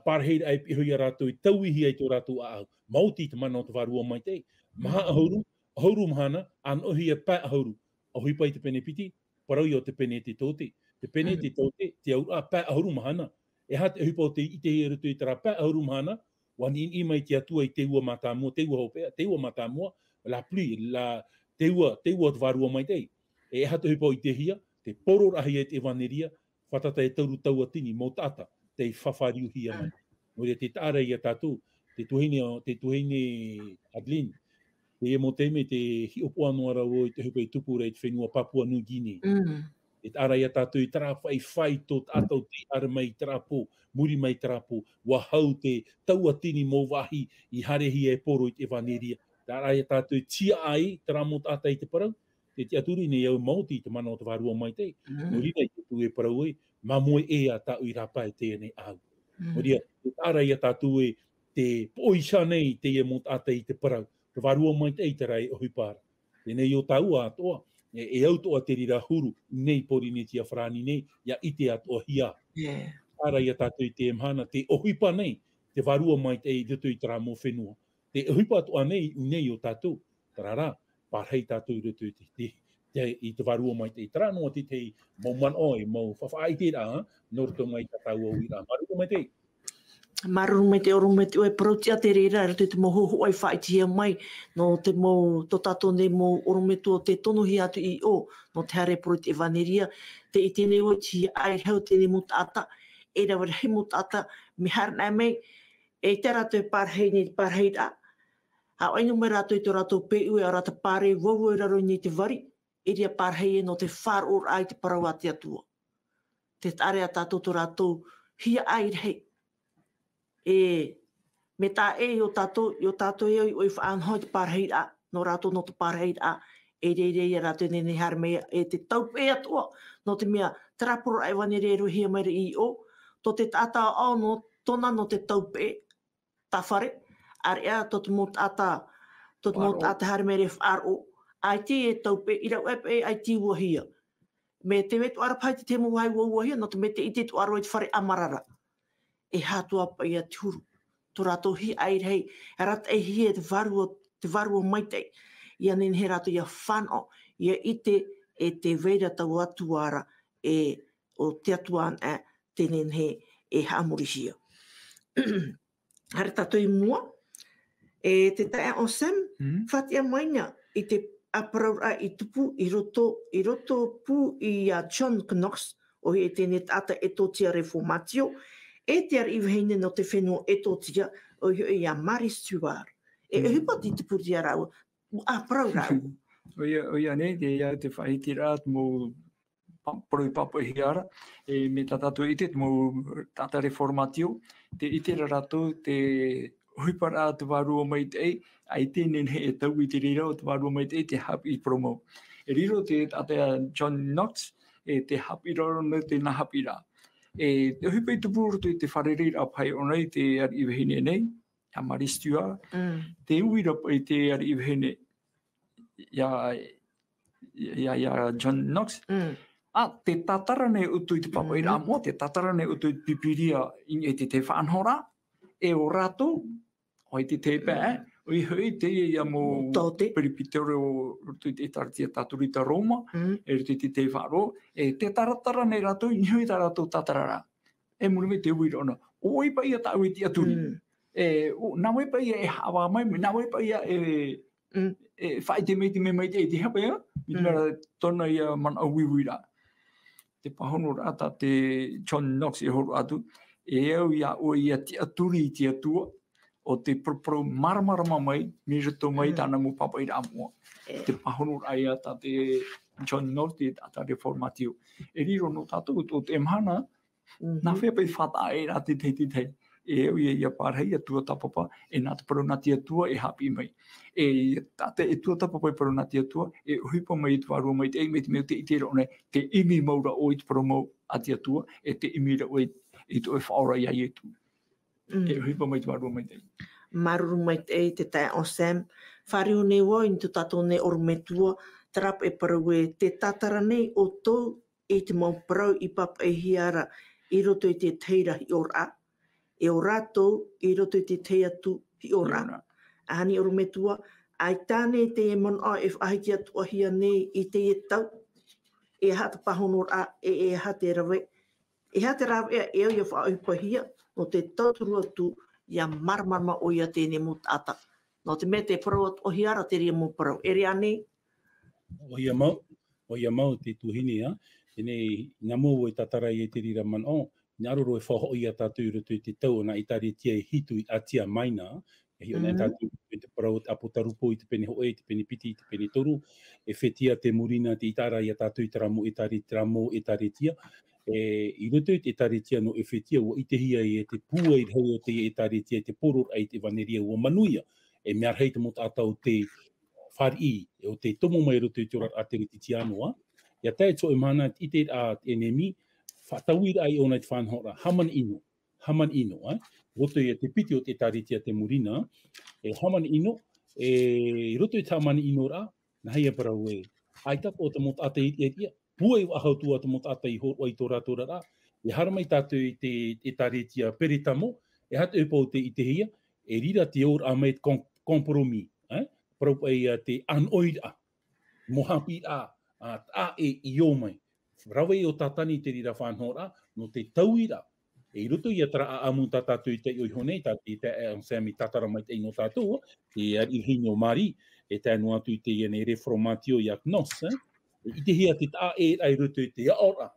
pārheira ai pihui a rātou i tauihi ai tō rātou a au. Mauti te mana o te varua mai te. Maha ahuru mahana, an ohi e pā ahuru. Ahui pai te pene piti, parau i o te pene te tōte. Te pene te tōte, te aura pā ahuru mahana. E ha te hupa o te ite he rutu i tara pā ahuru mahana, wani i mai te atua i te ua matamua, te ua hopea, te ua matamua, la pli, la te ua te varua mai tei. E ha te hupa i te hia, te poror ahi e te vaneria, whatata e tauru taua tini, mō tata, te whawhariu hia mai. Nō te tāra i a tātou, te tuhine Adeline, te e mō teme te hiopo anō arau i te hupa i tupura i te whenua Papua New Guinea. Te tāra i a tātou i tara whai tō tātou te ara mai trapo, muri mai trapo, wa hau te taua tini mō wahi i harehi e poro i te vaneria. Tāra i a tātou tia ai, tara mō tātai te parau, te aturi nei au mauti te mana o te varua mai te. No rina i te tu e parau e, ma moe e a tāu i rapa e te nei au. No ria, te tāra i a tātou e te poisha nei te e mō tātai te parau, te varua mai te i te rai o hupara. Tēnei o tāua atoa, e au toa te rira huru, nei pori ne tia whrani nei, ia ite atoa hia. Tāra i a tātou i te emhana, te ohipa nei, te varua mai te i rutu i tara mō whenua. Te ohipa atoa nei o tātou, tarara, pārhei tātou i rutu i te varua mai te i tara noa te mau man oi, mau whawhai te rā, no ruto mai tātou au i rā. Maruto mai te? Maruru me te oru me te oe protia te reira, te moho hoi whaitia mai, no te mo to tato ne mo oru me tua te tono hi atu i o, no te hare proti e vaneria, te i tene o ti ai hau tene mo tata, e rawa he mo tata, me harna mei, e te rato e parhei ni parhei da, a oinu me rato i te rato pe ue a rata pare wawu e raro ni te vari, e ria parhei no te whar or ai te parau a te atua. Te tare a tato to rato hia ai rei. E me tā e o tātou e oi whaanhoi te parhei a, no rātou no te parhei a, e rei a rātou nene hara mea e te taupe atua, no te mea traporo ai wane re ruhia mai i o, to te tātā au no tona no te taupe, tā whare, ar ea to te mō tātā hara mea re whaaro, ai te e taupe, i rau epe ai ti wahia. Me te wetu arapai te temo wai wahia, no te me te ite tu aro i te whare amarara. E hātua pa ia turu, tō rātou hi ai rei, e rata e hi e te varua mai te, ia nene he rātou ia whanau, ia ite e te veira tau atuara e o te atuan e te nene he e haamuri hia. Hare tātou i mua, e te tae o Sam, whatia maina i te aparaura i tupu i roto pu i John Knox, o he tēne tata e tōtia reformatio, e te ar iwahine no te whenua e tōtia o i a Mari Stuart. E hupa ti te puti a rau, a parau rau. O ia nei, te ia te whahiti rā, mō poroi papa i ara, e me tātou ite, mō tāta reformatio, te ite rātou, te hupa rā te warua mai te ai tēnen he e tau i te rira o te warua mai te hapi i promo. E riro te tātea John Knox, e te hapi raro no te na hapi rā. E te hupa i te pūroto i te wharerira pai o nei te ar iwahine nei, a Mari Stuart, te uira pai te ar iwahine ia John Knox, te tatara nei utu I te papaira mua, te tatara nei utu I pipiria I te whaanhora, e o rato, o te te pē, o I hui te ia mo peripitore o rutu I te taratia taturita Roma, e rutu I te wharo, e te taratara nei rato, I hui ta rato tatarara. E muriwe te uira ona, o I pa ia tau I te aturi. Nā wai pa ia e hawa mai, nā wai pa ia e whai te mei te me mai te hapa ia, I te mera tona ia mana au wiwira. Te pahono rata te John Knox e horo atu, e au ia o ia te aturi I te atua, o te propro maramarama mai, mi rito mai tāna mo papaira amua. Te pahono rai ata te John Knox, te tata reformatio. E riro no tātou o te mhana, nā whea pai whata e rā te tei. E au ia pārhei atua tapapa, e nā te paronati atua e hapi mai. E tate e tua tapapa e paronati atua, e huipa mai I te wārua mai te ei, me te meo te itera one, te imi maura o I te paromau ati atua, e te imi ra o I te oi whaora I ai etu. E huipa mai te wārua mai te ei. Maruru mai te ei te tai o Sam, whariu nei wo I tu tato nei ormetua, tarap e parau e te tatara nei o tō I te mau parau I papa e hiara, I roto I te teirahi o rā. E o rātou I roto I te te atu hi o rā. Ahani ormetua, ai tāne te e mon o e whahiki atu ahia nei I te e tau, e hata pahono rā, e hate rawe. E hate rawe e au ia whaahupahia, no te tauturu atu ia marmarama o ia tēne mo tāta. No te me te parau atu ahiara te ria mo parau. E rea nei? O ia mau te tuhini, Tēnei ngā mō e tatarai e te rira man o, Ngā roro e whaho ia tātou I roto I te tau na I tari tia e hitu I atia maina, e hio nei tātou I te parau apo tarupo I te pene hoe, te pene piti, te pene toru, e whetia te murina te itara ia tātou I taramo e tari tramo e tari tia. I roto I te tari tia no e whetia o I te hia I te pua I hau o te e tari tia te poror ai te waneria ua manuia. E mea rei te mot atau te whari e o te tomo mai roto I te orar a te riti tianoa. Ia tae tō e mana I te a enemi, whatawira ai ona I te whanhora, haman ino. Roto I te piti o te taritia te murina, e haman ino, e roto I te haman ino rā, na haia parau e, ai tako o te mot ata I ia, pua I ahautua te mot ata I horo ai tō rātora rā, e haramai tātou I te taritia peritamo, e hata upau te I te hia, e rira te ora a mai kompromi, parau ai te anoira, mohapi a tā e I o mai. Rawe o tatani te rira whanhora, no te tauira. E roto I atara a amu tātou I te oi honei, tātou I te Sami tatara mai te ino tātou, te irhini o Mari, e te anu atu I te iene reformatio I Agnos, I te hia te tā e ai roto I te aora.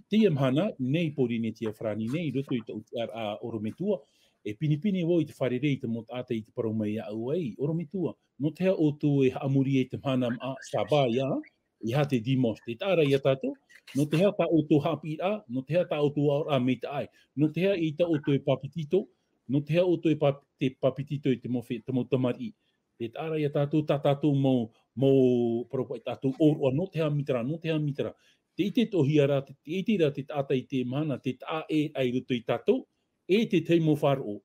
Te mhana, nei porine tia whrani nei, roto I te utiar a orometua, e pinipini wo I te wharerei te mot ata I te paromai a auai, orometua. No te hea o tō e haamuri e te mhana a Sabaya, I ha te dimos, te tāra ia tātou, no te hea tā o tō hapi rā, no te hea tā o tō aora me te ai, no te hea I tā o tō e papitito, no te hea o tō e papitito I te mo tamari. Te tāra ia tātou, tā tātou mō parapai tātou oroa, no te hea mitara. Te ite tohia rā, te ite rā te tāta I te mana, te tā e ai roto I tātou, e te teimo wharo.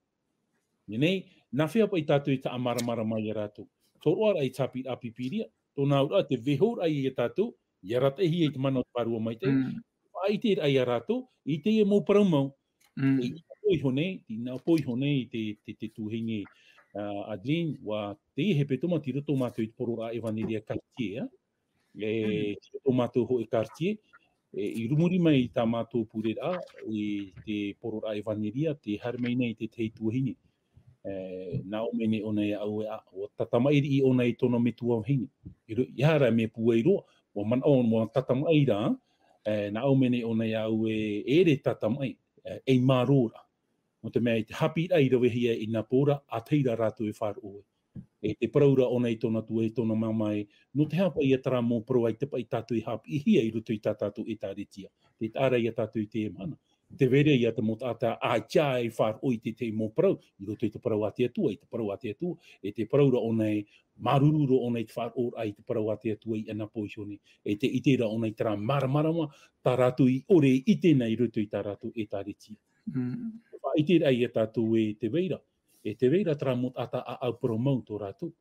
Nei, nā whea pai tātou I tā amaramara mai a rātou. Tōroa rai tāpi a pipiria, tōna ura te wehor ai e tātou, I ratahi e te mana o parua mai te, ai te ai a rātou, I te e mō parau mau. I poi honei, te tūhingi Adeline, wa te he petoma ti roto mātou I te porora e Vaneria Cartier, e ti roto mātou ho e Cartier, I rumuri mai I tā mātou purera, I te porora e Vaneria, te harmei nei te tei tūhingi. Nā o mene o nei au e a, o tatamairi I o nei tōna me tua hini. Iara me pua I roa, o man o mo tatamaira, nā o mene o nei au e ere tatamai, e marora. O te mea I te hapi ai rawehia I nā pōra, a teira rātou e whāroe. E te praura o nei tōna tua e tōna mamai, no te hapa I a tara mō pro ai te pai tātou I hapi, I hia I roto I tātou e tāretia. Te tāra I a tātou I te mana. Te vere I a te mot ata a tia e whāro I te mo prau, I roto I te parau ate atua, I te parau ate atua, e te paraura o nei, marururo o nei te whāro ai te parau ate atua I ana poishone, e te itera o nei tara maramarama, tā rātou I ore I tēnei roto I tā rātou e tāretia. Whaitera ai e tātou e te veira tara mot ata a au paromau tō rātou.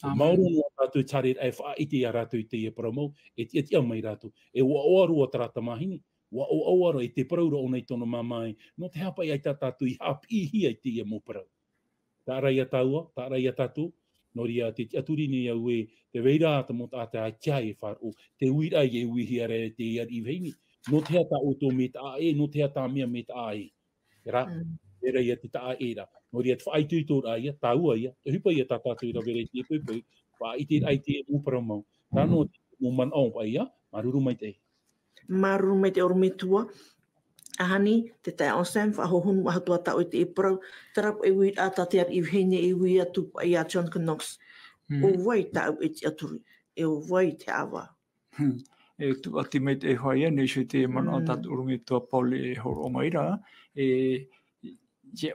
Mauro no tātou tare e wha iti a rātou I te e paramo, e tia mai rātou. E wa oarua tarata mahini, wa oarua I te paraura o nei tono mamai, no te hapa I tā tātou I hapihi ai te e mo parau. Tā rai a taua, tā rai a tātou, no ria te aturi ni au e te weira ata mo tātou a kia e whāro, te uira I e uihi ara e te iari veini, no te hata o tō me tā e, no te hata mea me tā e. Era, era ia te tā e ra. No ria te whaaitu I tōra ia, tā ua ia, te hupa ia tā tātou I rawere te pui, wha I te ai te e upara mau. Tā no te mo man au pa ia, maruru mai te. Maruru mai te orometua. Ahani, te tae on Sam, whahohunu ahatua tau I te e parau, tarap e wui ata te ar I hene e wui atu pa I a John Knox. O wai tau e te aturi, e o wai te awa. E tu ati mai te hoia, nei sui te mana o tatu urumetua Pauli e horo o maira, e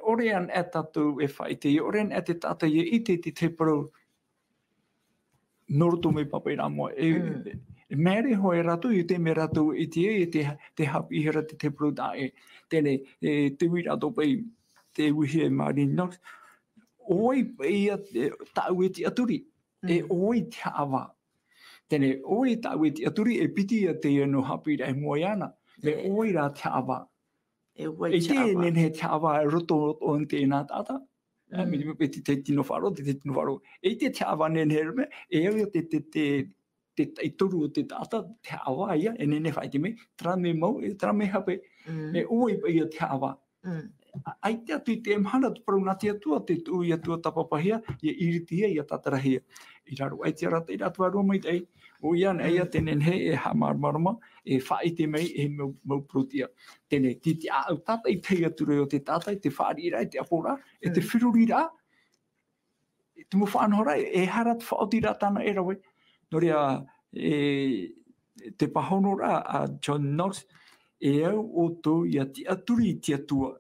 orean e tatu e whaite, e orean e te tata e ite te parau noruto me papai ramo. E mere hoi ratu I te me ratu I te hapi hera te parau da e tene te ui rato pai te uhi e Māori Knox. Oi ia tau e te aturi, e oi te awa. Tene oi tau e te aturi e piti a te anu hapi rai moiana, me oi rā te awa. E wai E te te awa. nene te awa e roto o tēnā tata. Me te tino wharo, te tino wharo. E te awa nene me, e au te toru o te tata, te awa ia, e nene whai te me, tra me mau, e tra me hape, me oi pa ia te awa. Ai te atu I te emhana tu parau nā te atua, te tu I atua tapapahia, ia iritia, ia tatarahia. I raro ai te rata, I ratu arua mai tei. O ia nei ia tenen he e ha marmarama, e whai te mei e mau protia. Tene, ti te au tata I te ature o te tata, I te whaarira, I te apora, e te whirurira. Te mo whanhora, e harat whaotira tana e rawe. Noria, te pahonora a John Knox, e au o tō ia te aturi I te atua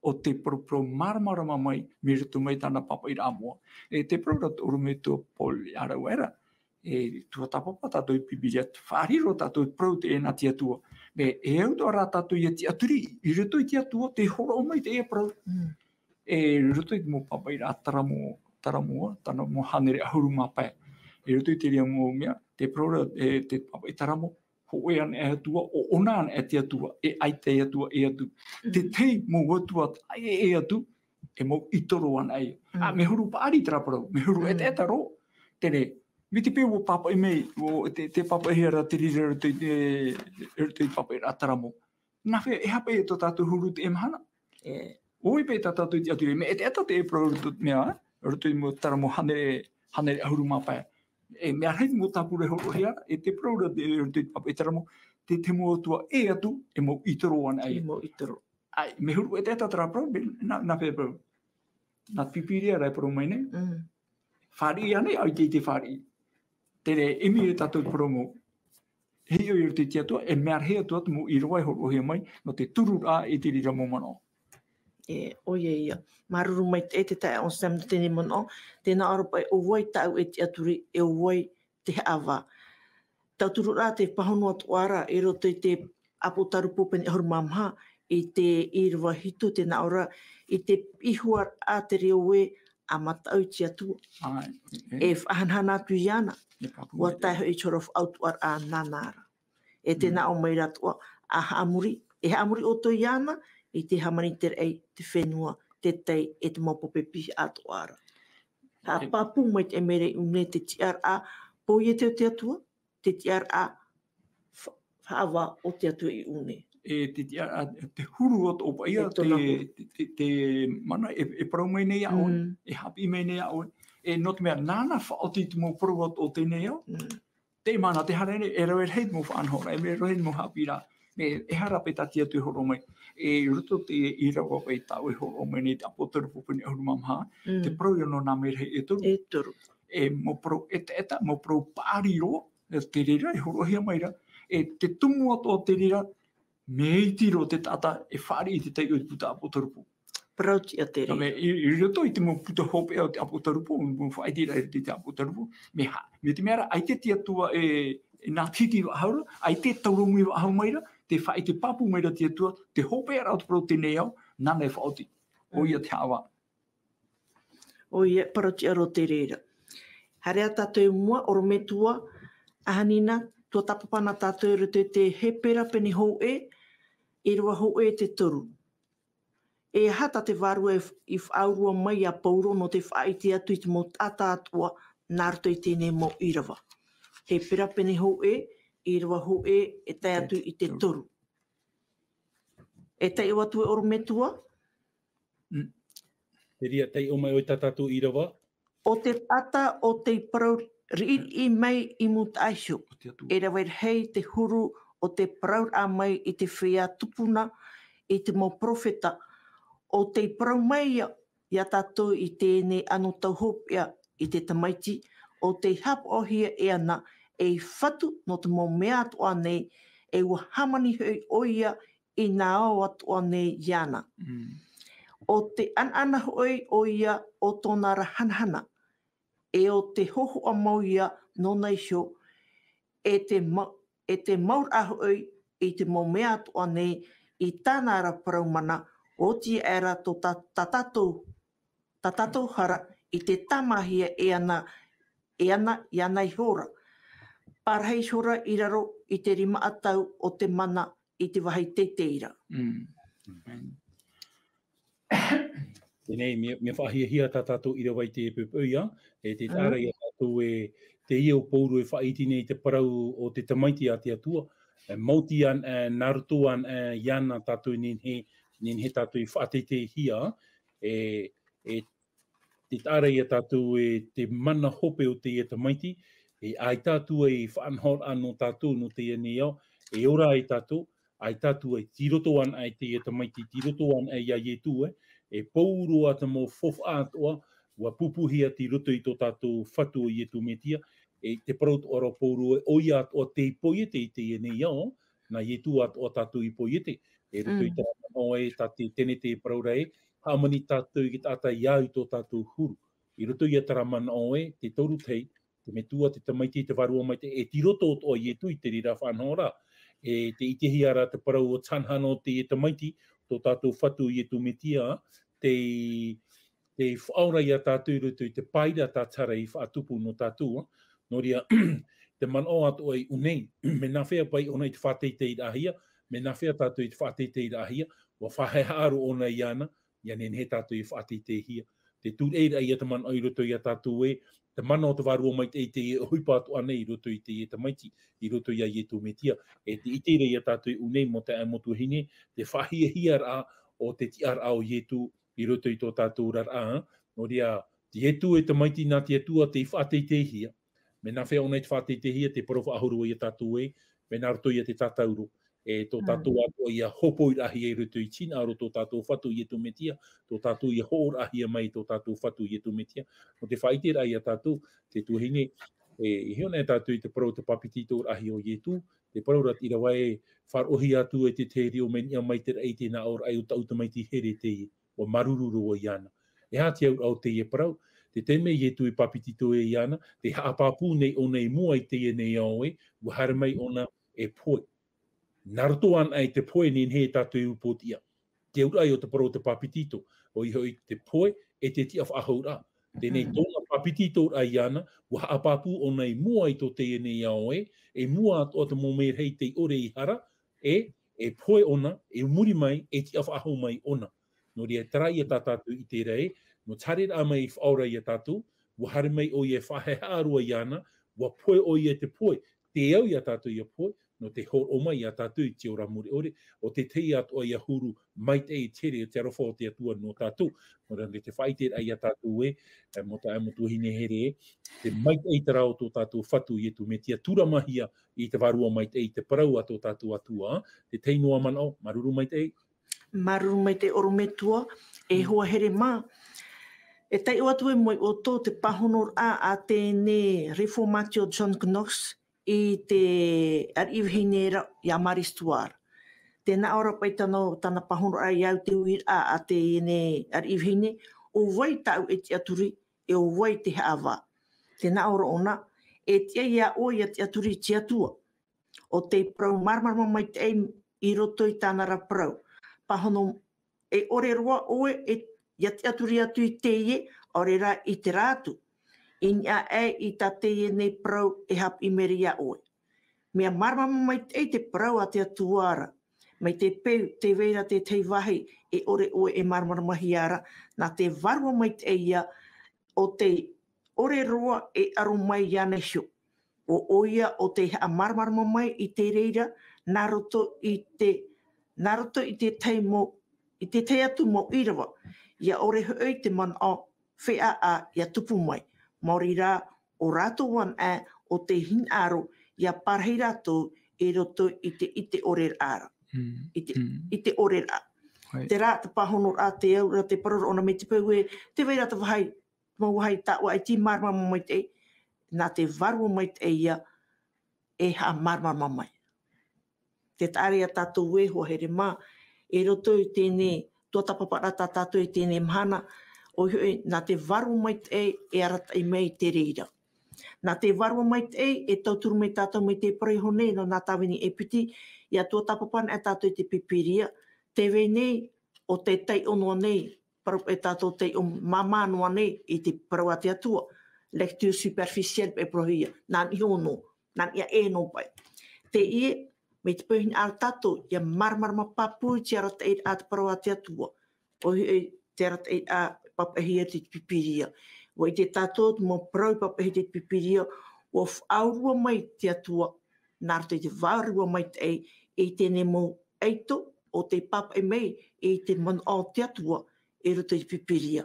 o te propro marmarama mai, me rutu mai tana papa I rāmoa. E te praurat urumetua Pauli arau era, e tua tapapa tātou I pipiria, whāriro tātou I prau te ena te atua. Me e au tō rā tātou ia te aturi, I rutu I te atua, te horo mai te e prau. E rutu I mo papa I rā taramoa, tana mo hanere ahuru mapai. E rutu I te ria mo mea, te praurat te papa I taramo, ho e an e atua, o ona an e te atua, e ai te atua e atu. Te tei mo watua e atu, e mo itoro an ai. Me huru paari tara parau, me huru e taro. Tere, mi te peo o papa I mei, o te papa I hera te rira te papa I rataramo. Nā whea, e hape e tō tātou huru te emhana. Oi pe tā tātou te ature, me e te ata te e parau mea, rutu I mo taramo hanere ahuru mapai. E mea rei mo tāpure horo hea, e te praura te papa e taramo, te mo atua e atu, e mo itoro an ai. E mo itoro. Ai, me huru e te ata tara prau, nā pēr prau. Nā pipiria rai prau mai nei. Whāri ane, au te whāri. Tere, emi e tātou prau mo. Hei o I te te atua, e mea hea atua mo I roa horo hea mai, no te turu rā e te rira mo mano. Oia ia. Maruru mai te tae on Sam tēne mono, tēnā aropai o wai tau e te aturi, e o wai te awa. Tau turu rā te pahono atu ara, e roto I te apotaru pōpeni ahuru mamha, I te irwa hitu tēnā ora, I te ihuar a te reo we a matau te atua. E whahanhana atu I ana, ua tai hoi chorof autu ar a nanara. E tēnā o mai ratua, a haamuri, e haamuri o to I ana, I te hamani tere ei te whenua, te tei e te maupope pihi ato ara. Ha papu mai te mere une te tiar a, po I te o te atua, te tiar a whaawa o te atua I une. E te tiar a, te huru o tō paia, te mana, e parau mai nei au, e hapi mai nei au, e not mea nāna whaoti te mo parau o tēnei au. Te mana, te harene, e rau e reit mo whanhora, e me rau mo hapi rā. Me e harape tā tia tu horo mai. E ruto te I rawa pai tau e horo mai nei te apotaru pupuni ahuru mamha. Te prau no nā mere e toru. E toru. E mo prau eta, mo prau pāri ro, e te rira, e horo hea maira. E te tumu ato te rira, me eitiro te tata, e whāri I te tei o te puta apotaru pu. Prau tia te rira. I ruto I te mo puta hope au te apotaru pu, mo whaitira e te apotaru pu. Me te mera, ai te tia tua e nā titi wa haura, ai te taurungi wa hau maira, te whai te papu meira te atua, te hope ara o te prau tēnei au, nana e whaoti. O ia te awa. O ia, paroti aro te reira. Harea tātou e mua, oro me tua, ahanina, tua tapapana tātou e roto te he pera peni hou e rua hou e te toru. E hata te varua i whaurua mai a pauro no te whaiti atu i te mo tata atua nā roto i tēnei mo irawa. He pera peni hou i rua hou e tai atu i te toru. E tai o atu e oro me tua? Te ria tei o mai o tatatu i rawa? O te ata o te parau ri i mai i mutaisho. E rawa hei te huru o te parau a mai i te whea tupuna i te mo profeta. O te parau mai ia tātou i tēnei anu tauhopia i te tamaiti. O te hap ohia e ana e whatu no te mo mea atua nei e ua hamani hoi oia i nā o atua nei iana. O te anana hoi oia o tōna rahanahana. E o te hoho a mau ia no nei sho e te maur ahoi i te mo mea atua nei i tāna ara paraumana o ti era to tatatou hara i te tamahia e ana i ana i hora. Parahei hora i raro i te rima atau o te mana i te wahi teiteira. Tēnei, me whahia tātou i rawa i te pupuia, e te tāra i tātou e te iau pouru e whaitine i te parau o te tamaiti a te atua. Mauti an, Naruto an, iana tātou nin he tātou i whaatete hia, e te tāra i tātou e te mana hope o te i tamaiti, e ai tātou e whaanhor anō tātou no te ene au, e ora ai tātou, ai tātou e tiroto an ai te i tamaiti, tiroto an ai a ietu e pauro ata mo fof atoa, wa pupuhia ti roto i tō tātou whatu i etu metia, e te parau ora pauro e oi atoa te poiete i te ene iao, na ietu atoa tātou i poiete, e roto i tātou o e tātou tene te parau rei, hamani tātou i tātou iau i tō tātou huru. I roto i ataraman o e, te tauru tei, te metua, te tamaiti, te varua mai te, e ti roto o i etu i te rira whanhora, e te itehi ara te parau o tanhano te tamaiti, tō tātou whatu i etu metia, te whaora i a tātou roto i te paira tā tara i whaatupu no tātou, no ria te man o ato ai unei, me nā whea pai ona i te whateitei rahia, me nā whea tātou i te whateitei rahia, wa whahehaaro ona i ana, ianen he tātou i whateitei hia. Te tūreira i a te man o i roto i a tātou te mana o te varua mai te huipa atu ane i roto i te tamaiti, i roto i a ietu metia, e te iteira i a tātou unei mo te amotu hine, te whahia hia ra o te tiar au ietu i roto i tō tātou rara, no ria te ietu e tamaiti nā te atua te whateitei hia, me nā whea ona i te whateitei hia, te porofa ahuru i a tātou me nā roto i a te tātauro, e tō tātou atua i a hopo i rahi e roto i tina, aro tō tātou whatu i etu metia, tō tātou i a hoor ahia mai tō tātou whatu i etu metia, no te whaitera i a tātou, te tuhine, e hiona e tātou i te parau te papiti tō rahi o ietu, te parau rat i rawa e wharohi atu e te te reo meni a mai te rei tēnā ora ai o tautamaiti here te o marururu o iana. E hati au te e parau, te teme i etu i papiti tō e iana, te haapapu nei o nei mua i te e nei au ua hara mai ona e poe. Naruto an ai te poe nin he tātou i upotia. Te ura ai o te parau te papitito, o i hoi te poe e te tia whahaura. Tēnei tōna papitito ai ana, ua haapapu o nei mua i tō te e nei au e mua ato te momer hei te ore i hara, e poe ona, e muri mai, e tia whahau mai ona. No ria tarai a tātou i te rei, no tare a mai i whaura i a tātou, ua hare mai o i e whaheharua i ana, ua poe o i e te poe, te au i a tātou i a poe, no te hor o mai a tātou i te ora muri ore, o te tei ato i a huru mai te e tere o te arowha o te atua no tātou. No rangi te whaiter ai a tātou mo ta amotu hine here te mai te tara o tō tātou whatu i etu me tia turamahia i te varua mai te parau a tō tātou atua, te teinoa mana o, maruru mai te Maruru mai te oro metua, e hoa here mā. E tai o atu e moi o tō te pahonor a tēne reformatio John Knox, i te ariwhinera i a Maristuar. Tēnā ora pai tana pahonor a iau te uir a tēne ariwhine, o wai tau e te aturi, e o wai te hawa. Tēnā ora ona, e tia ia o ia te aturi te atua. O te prau marmarma mai te i roto i tāna ra prau. Pahono e ore roa oe ia te aturi atu i te ie, ore ra i te rātu. Inia I ta te nei prau e hap I meria oe. Mea marmama mai te prau a te atuara. Mai te peu, te veira te wahi e ore oe e marmama hiara. Nā te varua mai te ia o te ore roa e aro mai iane hiu. O oia o te marmama mai I te reira, naroto I te teimo, I te te atu mo irawa. Ia ore hui te man o whea a ia tupu mai. Mauri rā o rato wan a o te hin aro ia parhei rato e roto I te ore ara. I te ore rā. Te rā te pahono rā te au rā te paroro ona me te pau e te wei rata wahai mauhai tāua ai ti marmama mai te nā te varua mai te ia e ha marmama mai. Te tāre a tātou e hoa here mā e roto I tēnei tua tapapara tā tātou I tēnei mahana o hui nā te varua mai te e arata I mei te reira. Nā te varua mai te e tauturu mai tātou mai te parehone no nā tāwini e piti ia tua tapapana e tātou te pipiria te wei nei o te tei onua nei paru e tātou te o mamanoa nei I te parau a te atua. Lecture superficielle e prohia. Nā ni ono, nā ia e no pai. Te ie, me te pēhin ar tātou, ia marmarama papu te arata e a te parau a te atua. O te arata e a papahia te pipiria. O I te tātou, mo parau papahia te pipiria, o whaurua mai te atua, nā rata I te vārua mai te e tēne mo eito, o te papa e mei, e te man o te atua, e roto I pipiria.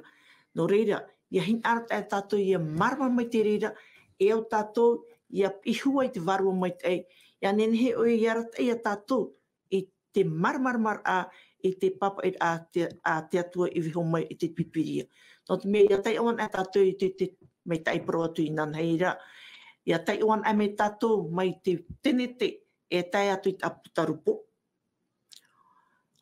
No reira, ia hin arata e tātou, ia marma mai te reira, e au tātou, ia ihua I te varua mai te ia nenehe o I arata e a tātou, I te marmarmar a, I te papa e a te atua I viho mai I te pipiria. No te mea, ia tai oan e tātou I te mei tai pro atu I nanheira. Ia tai oan e me tātou mai te tenete e tai atu I te aputarupo.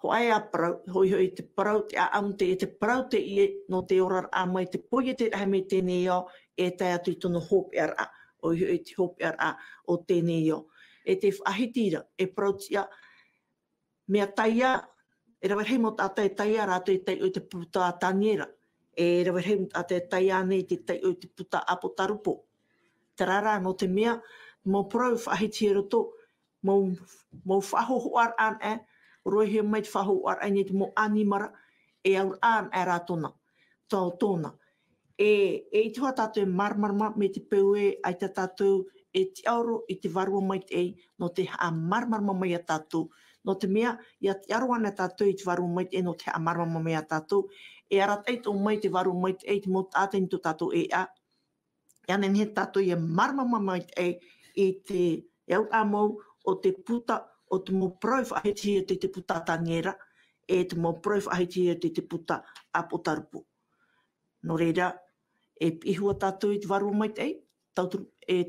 Ho ai a parau, hoi te parau te aamte e te parau te ie no te orar a mai te poia te rahe me tēnei o e tai atu I tono hope ar a. Hoi te hope ar a o tēnei o. E te whahitira e parau tia mea taia, e rawerhei mo tātai taia rātou I tai o te puta a taniera. E rawerhei mo tātai taia nei te tai o te puta apotarupo. Te rara no te mea, mo parau whahitira roto, mo whahoho ar an e, roi he mai te whaho ar ai te mo animara e aur an e rātona, tōna. E I te hoa tātou marmarma me te peu e ai te tātou e te auro I te varua mai te ei no te ha marmarma mai a tātou. No te mea, ia te aro ana tātou I te varua mai te ei no te ha marmarma mai a tātou. E arat ei tō mai te varua mai te ei te mo tāteni tō tātou e a. Ia nene he tātou ia marmarma mai te ei I te aur amau o te puta o te mo prau whahetia te puta tangera e te mo prau whahetia te puta apotarupo. No reira, e ihua tātou I te varua mai te ei,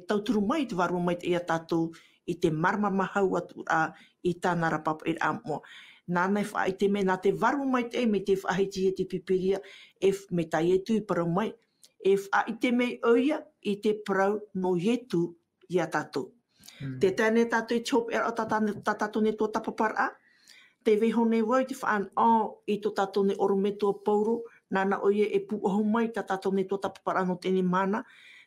tauturu mai te varua mai te ei a tātou I te marmama hau atu a I tāna rapapa I amoa. Nānei whaite me nā te varua mai te ei me te whahetia te pipiria e me tai e tu I parau mai. E whaite me oia I te parau no ietu I a tātou. Te tēne tātou I chop o tātou ne tō tapapara a. Te weho ne wai te whaan I tō tātou ne oro me tō pauro, nāna oie e puoho mai tātou ne tō tapapara no tēne mana.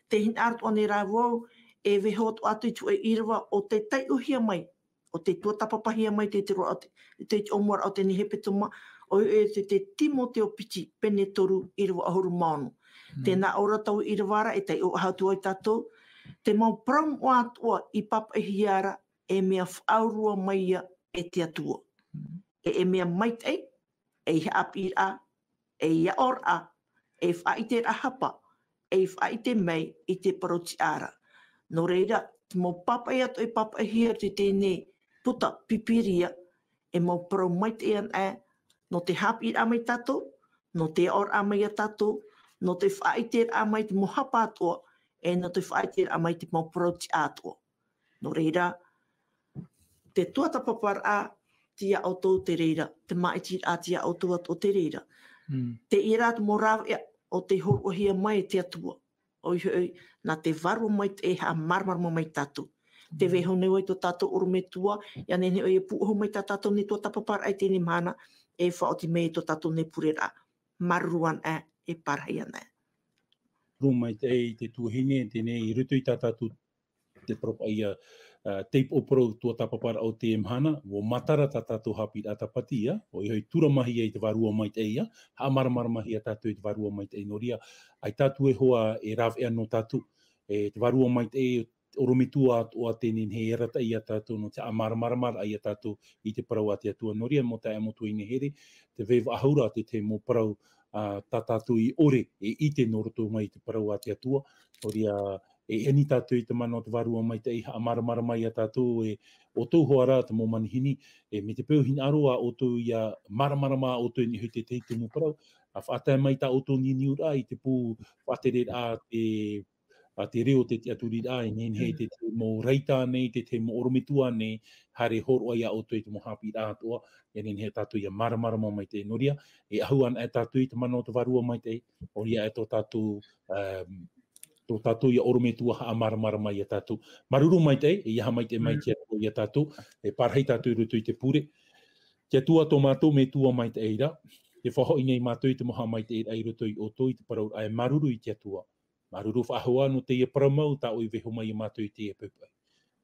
Te hin artu ane rā wau e weho atu I tu e irawa o te tai uhia mai, o te tō tapapahia mai te te omora o te nihepetoma, o te timo te o piti pene toru irawa ahuru maunu. Tēnā ora tau irawara e tai o ahatu ai tātou, te mau prau o atua I papa hiara e mea whaurua maia e te atua. E mea maitei, e ia api a, e ia or a, e whaite a hapa, e whaite mei I te paroti ara. No reira, te mau papa atu e papa hiara te tēnei puta pipiria, e mau prau maitei an e, no te hapi a mai tātou, no te or a mai a tātou, no te whaite a mai te mohapa atua, e no te whaite a mai te mau paroti atua. No reira, te tuata papara a tia o tō te reira, te maiti a tia o tō o te reira. Te ira te morawa o te horohia mai te atua. Oi hoi, nā te varu mai te e ha marmarma mai tātou. Te weho ne oi tō tātou oro me tua, ia nene oi e puoho mai tātou ne tō tapapara ai tēne mana, e whaoti mei tō tātou ne purera. Maruan e parhai ana. ruma te tuhine, tēnei, I rutu I tā tātou te propa ia tape opero tua tapapara o te mhana, o matara tā tātou hapi a tapati ia, o I hoi tura mahi ai te varua mai te ia, ha maramara mahi a tātou I te varua mai te noria, ai tātou hoa e rav ea no tātou, te varua mai te oromitua o a tēnei he erata I a tātou no te amaramarama ai a tātou I te parau a te atua noria, mo te amotu I nehere, te vewa ahura te mo parau tā tātou I ore, I te noroto mai te parau a te atua, noria, eni tātou I te mana o te varua mai te iha amaramara mai a tātou o tau hoara te mō manihini, me te pēuhina aroa o tau ia maramarama o tau ni hui te teite mo parau, a whaatai mai tā o tau ni niura I te pū whaatere a te reo te aturi a nen he te mo reita nei, te mo oromitua nei, hare horo ia o tau I te mo hapi a toa, nen he tātou ia maramarama mai te noria, ahuan e tātou I te mana o te varua mai te, o ia e tō tātou tō tātou ia orometua ha amaramara mai a tātou. Maruru mai te, ia mai te mai kia tō ia tātou, parhei tātou rutu I te pure. Kia tua tō mātou me tua mai te eira, te whaho I nei mātou I te moha mai te eira I rutu I o tō I te parau, ai maruru I kia tua. Maruru whahua no te ia paramau, tā o I veho mai I mātou I te ia pupai.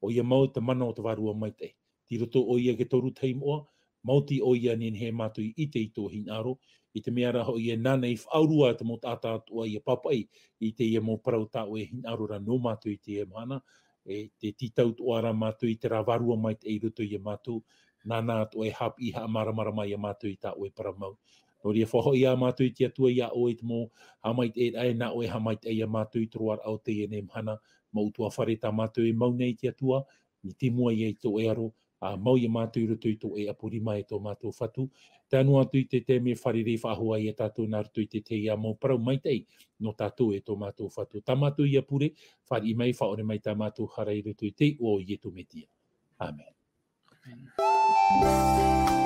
O ia mau te mana o te varua mai te. Ti roto o ia ke toru teimoa, mauti o ia nen he mātou I te I tō hinaro, I te mea raho ia nana I whaurua te mo tātā tua ia papai, I te ia mo parau tā o e hinarora no mātou I te ia mana, te titau tuara mātou I te rawarua mai te I ruto ia mātou, nana to e hap I ha maramara mai ia mātou I tā o e paramau. No ria whaho ia mātou I te atua ia o e te mo hamai te e na o e hamai te ia mātou I troar au te ia ne mhana, mau tua whare tā mātou I mau nei te atua, ni te mua I to e aro, mau ia mātou I ruto I to e apuri mai tō mātou whatu. Te anu atu I te me wharere whahua I a tātou nā ruto I te ia mō parau mai tei, no tātou e tō mātou whatu. Tā mātou ia pure, whari mai whaore mai tā mātou hara I ruto I te o I e tō metia. Amen. Amen.